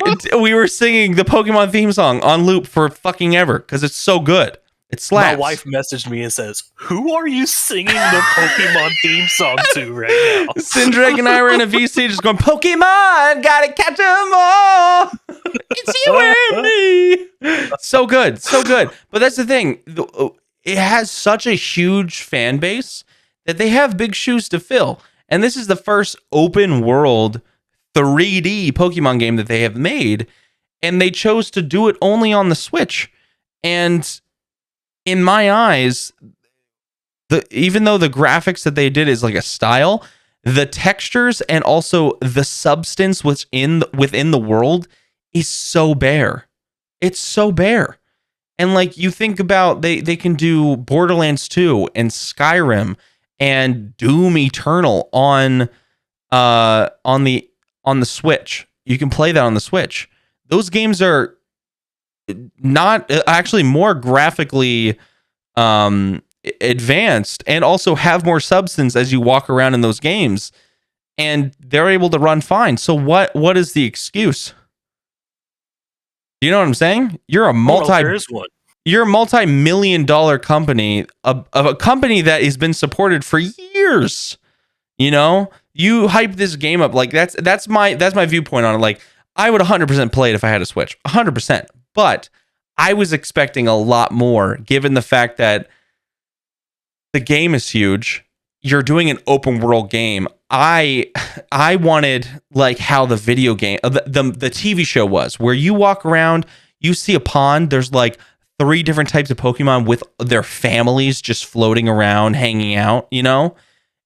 were singing the Pokemon theme song on loop for fucking ever because it's so good. It slaps. My wife messaged me and says, "Who are you singing the Pokemon theme song to right now?" Sindrake and I were in a VC just going, "Pokemon, gotta catch them all. It's you and me." So good. But that's the thing. It has such a huge fan base that they have big shoes to fill. And this is the first open world 3D Pokemon game that they have made. And they chose to do it only on the Switch. And in my eyes, even though the graphics that they did is like a style, the textures and also the substance within the world is so bare. It's so bare. And like you think about they can do Borderlands 2 and Skyrim and Doom Eternal on the Switch. You can play that on the Switch. Those games are not actually more graphically advanced and also have more substance as you walk around in those games, and they're able to run fine. So what is the excuse? You know what I'm saying? You're a multi-million-dollar company, a company that has been supported for years. You know, you hype this game up like that's my viewpoint on it. Like I would 100% play it if I had a Switch, 100%. But I was expecting a lot more, given the fact that the game is huge. You're doing an open world game. I wanted like how the video game, the TV show was, where you walk around, you see a pond, there's like 3 different types of Pokemon with their families just floating around, hanging out, you know?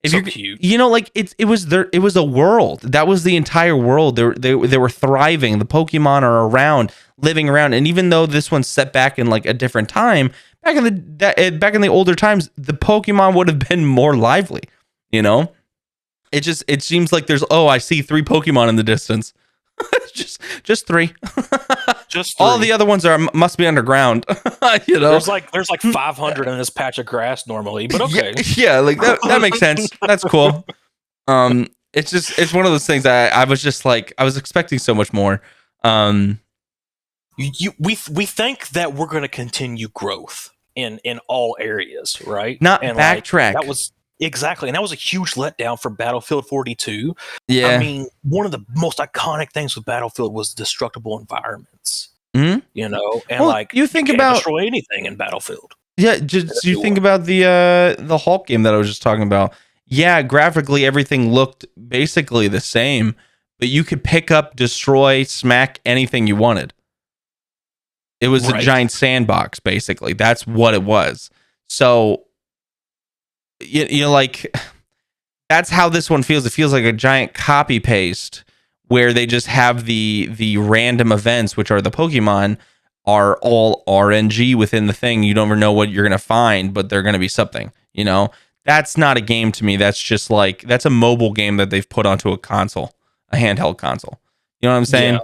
If So you're, cute. you know, like it was there, it was a world. That was the entire world. They were thriving. The Pokemon are around, living around. And even though this one's set back in like a different time, back in the older times, the Pokemon would have been more lively, you know? It seems like there's, oh, I see 3 Pokemon in the distance. just 3. Just All 3. the other ones must be underground. You know, There's like 500 in this patch of grass normally, but okay. yeah, like that makes sense. That's cool. It's one of those things I was just like, I was expecting so much more. We think that we're going to continue growth in all areas, right? Not and backtrack. That was exactly, and that was a huge letdown for Battlefield 42. Yeah, I mean, one of the most iconic things with Battlefield was destructible environments. Mm-hmm. You know, and well, like you think can't about destroy anything in Battlefield. Yeah, just you think about the Hulk game that I was just talking about. Yeah, graphically everything looked basically the same, but you could pick up, destroy, smack anything you wanted. It was a giant sandbox, basically. That's what it was. So, you know, like that's how this one feels. It feels like a giant copy paste where they just have the random events, which are the Pokemon, are all RNG within the thing. You don't ever know what you're going to find, but they're going to be something, you know? That's not a game to me. That's just like, that's a mobile game that they've put onto a console, a handheld console. You know what I'm saying? Yeah.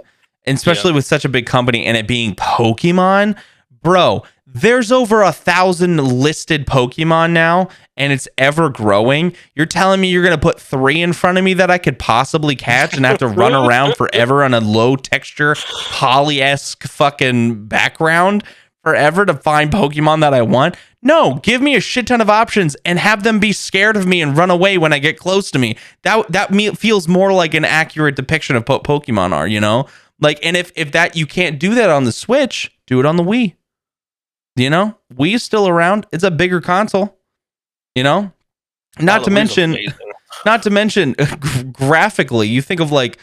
And especially with such a big company and it being Pokemon, bro, there's over 1,000 listed Pokemon now and it's ever growing. You're telling me you're going to put 3 in front of me that I could possibly catch and have to run around forever on a low texture, poly-esque fucking background forever to find Pokemon that I want? No, give me a shit ton of options and have them be scared of me and run away when I get close to me. That feels more like an accurate depiction of Pokemon are, you know? Like, and if that you can't do that on the Switch, do it on the Wii. You know, Wii is still around. It's a bigger console. You know, not to mention graphically. You think of like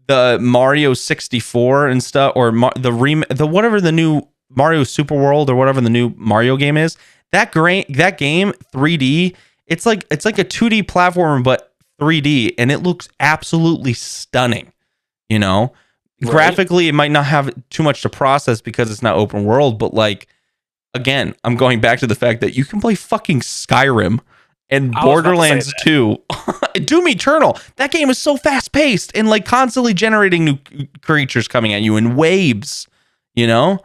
the Mario 64 and stuff, or the whatever the new Mario Super World or whatever the new Mario game is. That game 3D. It's like a 2D platformer but 3D, and it looks absolutely stunning. You know, graphically it might not have too much to process because it's not open world, but like. Again, I'm going back to the fact that you can play fucking Skyrim and Borderlands 2. Doom Eternal. That game is so fast paced and like constantly generating new creatures coming at you in waves, you know?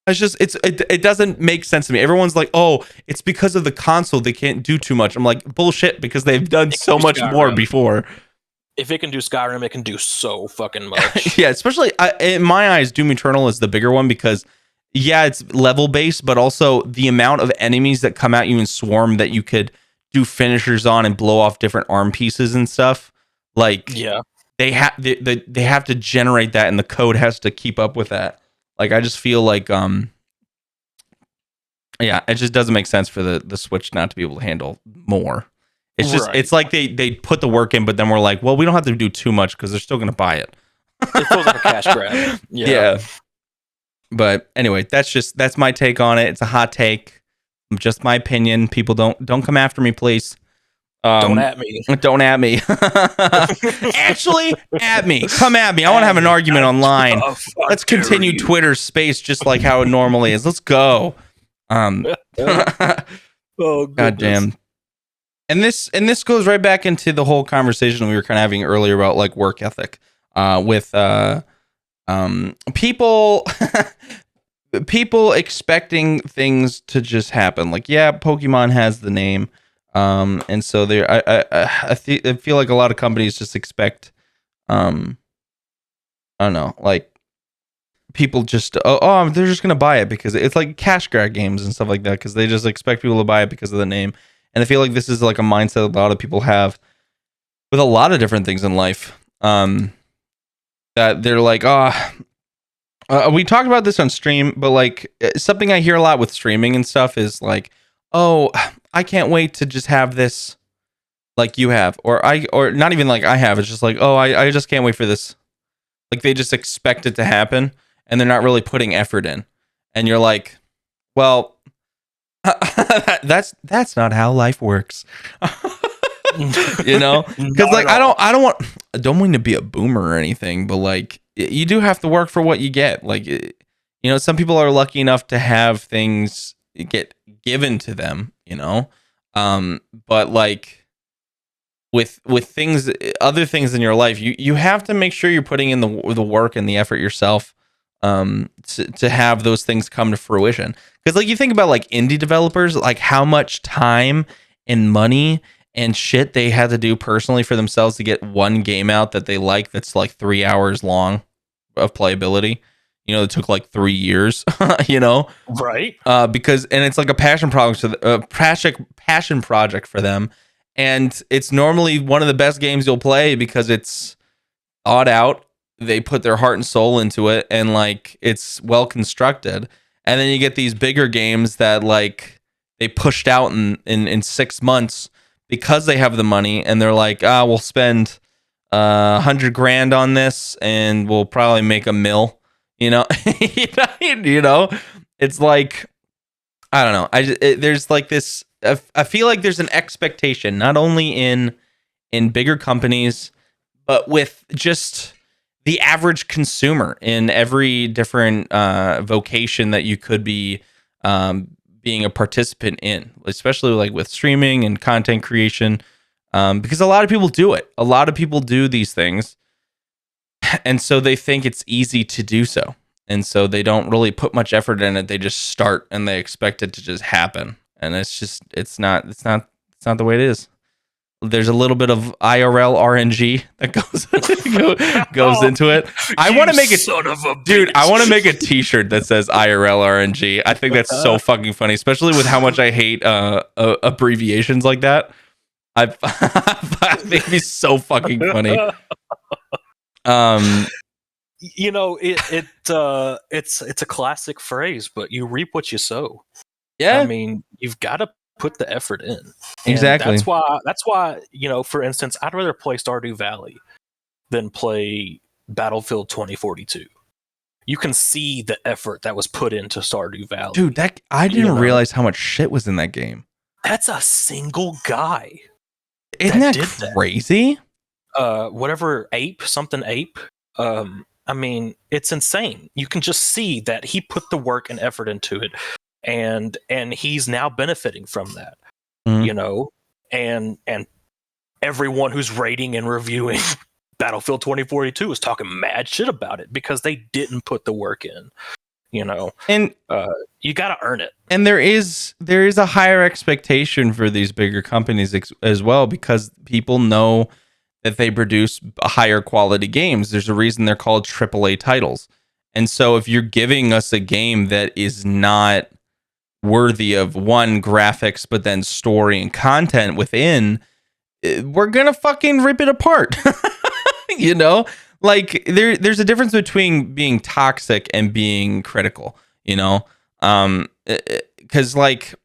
It's just it doesn't make sense to me. Everyone's like, "Oh, it's because of the console they can't do too much." I'm like, "Bullshit," because they've done so much more before. If it can do Skyrim, it can do so fucking much. Yeah, especially in my eyes, Doom Eternal is the bigger one because yeah, it's level based, but also the amount of enemies that come at you in swarm that you could do finishers on and blow off different arm pieces and stuff. Like, yeah, they have to generate that, and the code has to keep up with that. Like, I just feel like, yeah, it just doesn't make sense for the Switch not to be able to handle more. It's just, it's like they put the work in, but then we're like, well, we don't have to do too much because they're still going to buy it. It feels like a cash grab. Yeah. But anyway, that's my take on it. It's a hot take, just my opinion. People don't come after me, please. Don't at me. Don't at me. Actually, at me. Come at me. I want to have an argument online. Let's continue Twitter space just like how it normally is. Let's go. Oh, goddamn. And this goes right back into the whole conversation we were kind of having earlier about like work ethic with people expecting things to just happen. Like, yeah, Pokemon has the name, and so I feel like a lot of companies just expect I don't know, like people just they're just gonna buy it because it's like cash grab games and stuff like that, because they just expect people to buy it because of the name. And I feel like this is like a mindset a lot of people have with a lot of different things in life. That they're like, we talked about this on stream, but like something I hear a lot with streaming and stuff is like, oh, I can't wait to just have this like you have, or not even like I have. It's just like, oh, I just can't wait for this. Like they just expect it to happen and they're not really putting effort in. and you're like, well, that's not how life works. You know, because like I don't mean to be a boomer or anything, but like you do have to work for what you get. Like some people are lucky enough to have things get given to them, but like with things, other things in your life, you have to make sure you're putting in the work and the effort yourself, to have those things come to fruition. Because like you think about like indie developers, like how much time and money and shit they had to do personally for themselves to get one game out that they like, that's like 3 hours long of playability. It took like 3 years. Right? Because it's like a passion project for them, and it's normally one of the best games you'll play because it's thought out. They put their heart and soul into it, and like it's well constructed. And then you get these bigger games that like they pushed out in 6 months because they have the money, and they're like, we'll spend $100,000 on this, and we'll probably make $1 million. It's like, I don't know. There's like this. I feel like there's an expectation not only in bigger companies, but with just the average consumer in every different vocation that you could be being a participant in, especially like with streaming and content creation, because a lot of people do it. A lot of people do these things, and so they think it's easy to do so. And so they don't really put much effort in it. They just start and they expect it to just happen. And it's not the way it is. There's a little bit of IRL RNG that goes into it. I want to make it, son of a dude. bitch. I want to make a T-shirt that says IRL RNG. I think that's so fucking funny, especially with how much I hate abbreviations like that. I think it'd be so fucking funny. It's a classic phrase, but you reap what you sow. Yeah. I mean, you've got to put the effort in. And exactly. That's why, for instance, I'd rather play Stardew Valley than play Battlefield 2042. You can see the effort that was put into Stardew Valley. Dude, I didn't realize how much shit was in that game. That's a single guy. Isn't that crazy? Whatever something ape. I mean, it's insane. You can just see that he put the work and effort into it, and he's now benefiting from that. And everyone who's rating and reviewing Battlefield 2042 is talking mad shit about it because they didn't put the work in. And you got to earn it. And there is a higher expectation for these bigger companies as well, because people know that they produce higher quality games. There's a reason they're called AAA titles. And so if you're giving us a game that is not worthy of one, graphics, but then story and content within, we're gonna fucking rip it apart. Like there's a difference between being toxic and being critical, because like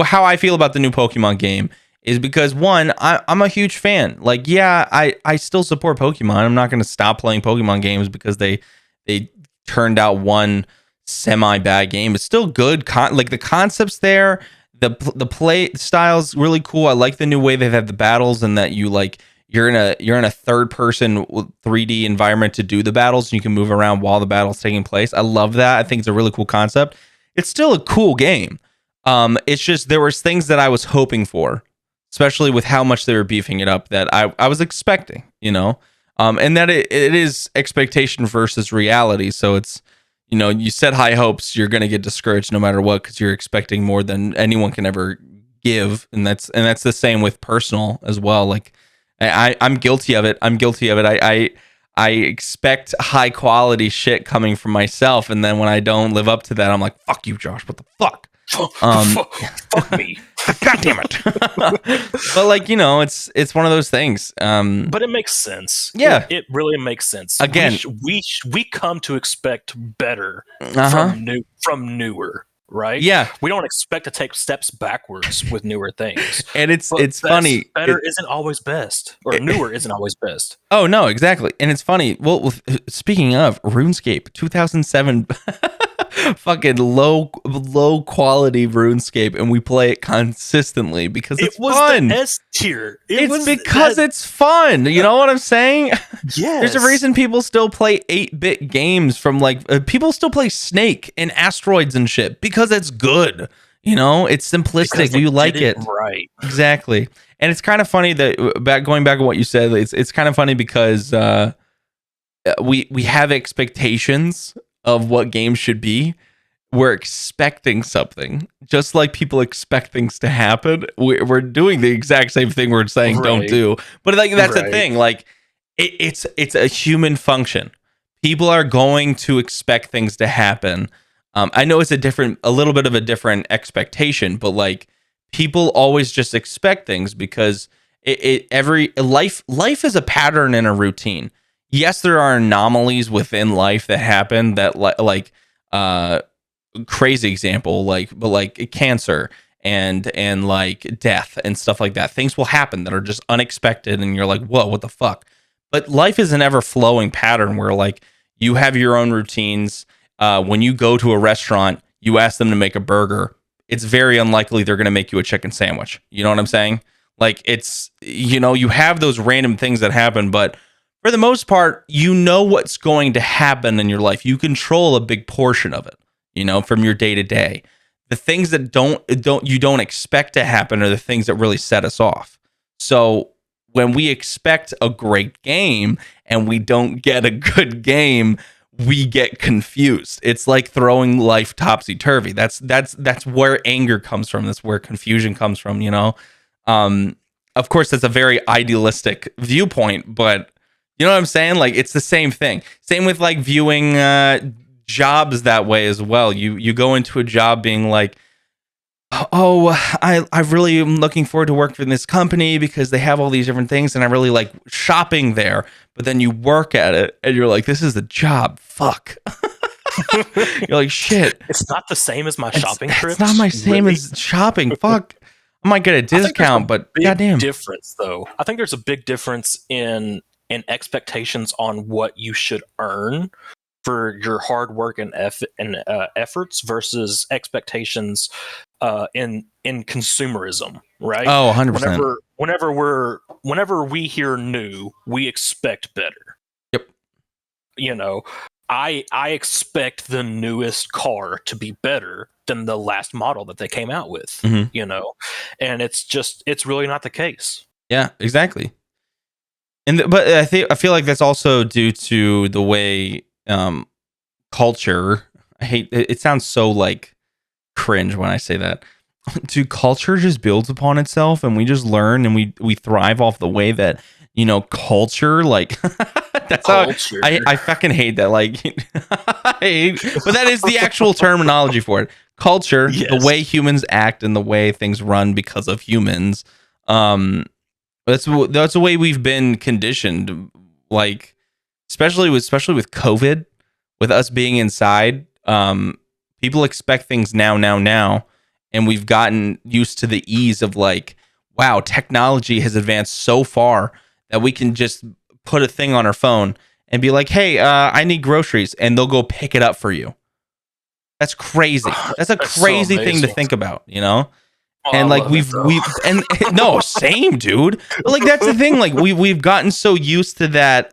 how I feel about the new Pokemon game is because, one, I'm a huge fan. Like, yeah, I still support Pokemon. I'm not going to stop playing Pokemon games because they turned out one semi-bad game. It's still good. Like, the concept's there. The play style's really cool. I like the new way they've had the battles, and that you're in a third-person 3D environment to do the battles, and you can move around while the battle's taking place. I love that. I think it's a really cool concept. It's still a cool game. It's just there was things that I was hoping for, especially with how much they were beefing it up, that I was expecting, and that it is expectation versus reality. So it's, you set high hopes, you're going to get discouraged no matter what, because you're expecting more than anyone can ever give. And that's the same with personal as well. Like I'm guilty of it. I expect high quality shit coming from myself. And then when I don't live up to that, I'm like, fuck you, Josh. What the fuck? Fuck me. God damn it. But like, it's one of those things. But it makes sense. Yeah. It really makes sense. Again, we come to expect better from newer. right? Yeah, We don't expect to take steps backwards with newer things. and it's But funny. better isn't always best, or newer isn't always best. Oh no, exactly. And it's funny. Well, speaking of RuneScape, 2007 fucking low quality RuneScape, and we play it consistently because it's It was fun. the S tier. It's because it's fun. You know what I'm saying? Yes. There's a reason people still play 8-bit games from like people still play Snake and Asteroids and shit because it's good. You know, it's simplistic. We like it. Right. Exactly. And it's kind of funny that going back on what you said, it's kind of funny because we have expectations of what games should be. We're expecting something, just like people expect things to happen. We're doing the exact same thing we're saying don't do. But like that's the thing. Like it's a human function. People are going to expect things to happen. I know it's a little bit of a different expectation, but like people always just expect things because every life is a pattern and a routine. Yes, there are anomalies within life that happen that like crazy example but like cancer and like death and stuff like that. Things will happen that are just unexpected and you're like, whoa, what the fuck? But life is an ever flowing pattern where like you have your own routines. When you go to a restaurant, you ask them to make a burger. It's very unlikely they're going to make you a chicken sandwich. You know what I'm saying? Like it's, you have those random things that happen, but for the most part, you know what's going to happen in your life. You control a big portion of it, from your day to day. The things that you don't expect to happen are the things that really set us off. So when we expect a great game and we don't get a good game, we get confused. It's like throwing life topsy-turvy. That's where anger comes from. That's where confusion comes from, Of course, that's a very idealistic viewpoint, but you know what I'm saying? Like, it's the same thing. Same with like viewing jobs that way as well. You go into a job being like, oh, I really am looking forward to work for this company because they have all these different things and I really like shopping there. But then you work at it and you're like, this is the job. Fuck. You're like, shit. It's not the same as my shopping trips. It's not my same as shopping. Fuck. I might get a discount, but goddamn. Difference though. I think there's a big difference in expectations on what you should earn for your hard work and efforts versus expectations in consumerism, right? Oh, 100%. Whenever we hear new, we expect better. Yep. I expect the newest car to be better than the last model that they came out with, and it's really not the case. Yeah, exactly. But I feel like that's also due to the way culture. I hate it. Sounds so like cringe when I say that. Dude, culture just builds upon itself, and we just learn, and we thrive off the way that culture. Like that's culture. How I fucking hate that. Like, but that is the actual terminology for it. Culture, yes. The way humans act and the way things run because of humans. That's the way we've been conditioned. Like, especially with COVID, with us being inside, people expect things now, and we've gotten used to the ease of like, wow, technology has advanced so far that we can just put a thing on our phone and be like, hey, I need groceries, and they'll go pick it up for you. That's crazy. That's a crazy thing to think about, Oh, and like we've no, same dude. But like that's the thing. Like we've gotten so used to that.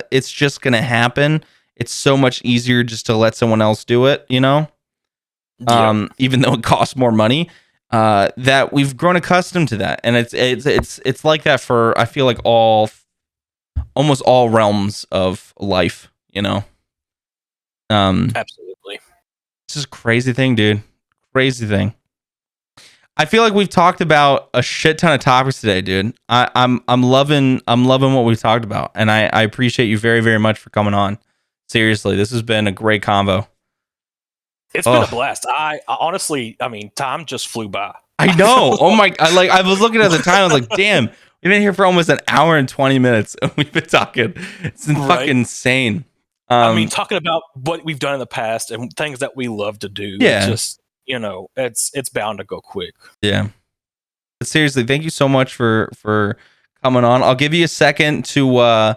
It's just gonna happen. It's so much easier just to let someone else do it. Even though it costs more money. That we've grown accustomed to that, and it's like that for I feel like almost all realms of life. Absolutely. It's just a crazy thing, dude. Crazy thing. I feel like we've talked about a shit ton of topics today, dude. I'm loving what we've talked about, and I appreciate you very, very much for coming on. Seriously, this has been a great convo. It's been a blast. I honestly, time just flew by. I know. Oh my! I was looking at the time. I was like, damn, we've been here for almost an hour and 20 minutes, and we've been talking. It's been fucking insane. Talking about what we've done in the past and things that we love to do. Yeah. Just it's bound to go quick. Yeah. But seriously, thank you so much for coming on. I'll give you a second to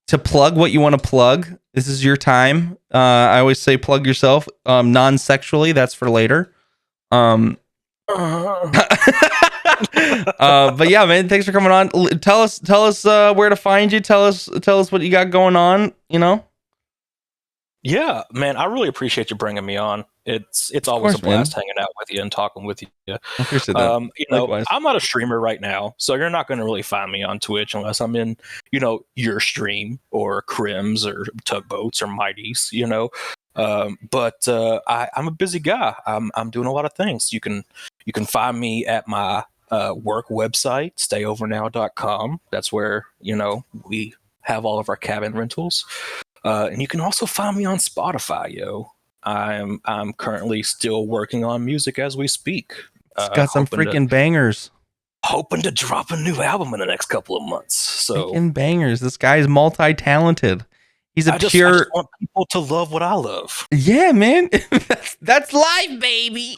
plug what you want to plug. This is your time. I always say plug yourself non-sexually. That's for later. But yeah, man, thanks for coming on. Tell us where to find you. Tell us what you got going on, Yeah, man, I really appreciate you bringing me on. It's always a blast hanging out with you and talking with you. I appreciate that. Likewise. I'm not a streamer right now, so you're not going to really find me on Twitch unless I'm in, your stream or Crims or Tugboats or Mighties, But I'm a busy guy. I'm doing a lot of things. You can find me at my work website, stayovernow.com. That's where we have all of our cabin rentals. And you can also find me on Spotify, yo. I'm currently still working on music as we speak. It's got some freaking bangers. Hoping to drop a new album in the next couple of months. So freaking bangers. This guy's multi-talented. He's I just want people to love what I love. Yeah, man. that's life, baby.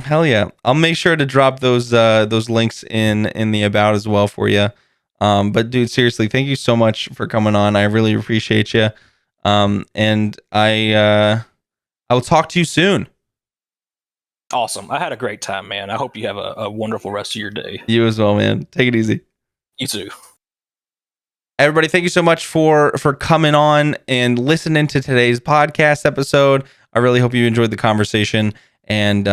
Hell yeah. I'll make sure to drop those links in the about as well for you. But dude, seriously, thank you so much for coming on. I really appreciate you. And I will talk to you soon. Awesome. I had a great time, man. I hope you have a wonderful rest of your day. You as well, man. Take it easy. You too. Everybody, thank you so much for coming on and listening to today's podcast episode. I really hope you enjoyed the conversation and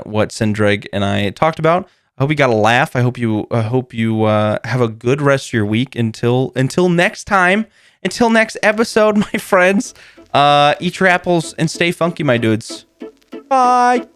what Sindrag and I talked about. I hope you got a laugh. I hope you have a good rest of your week until next time. Until next episode, my friends. Eat your apples and stay funky, my dudes. Bye.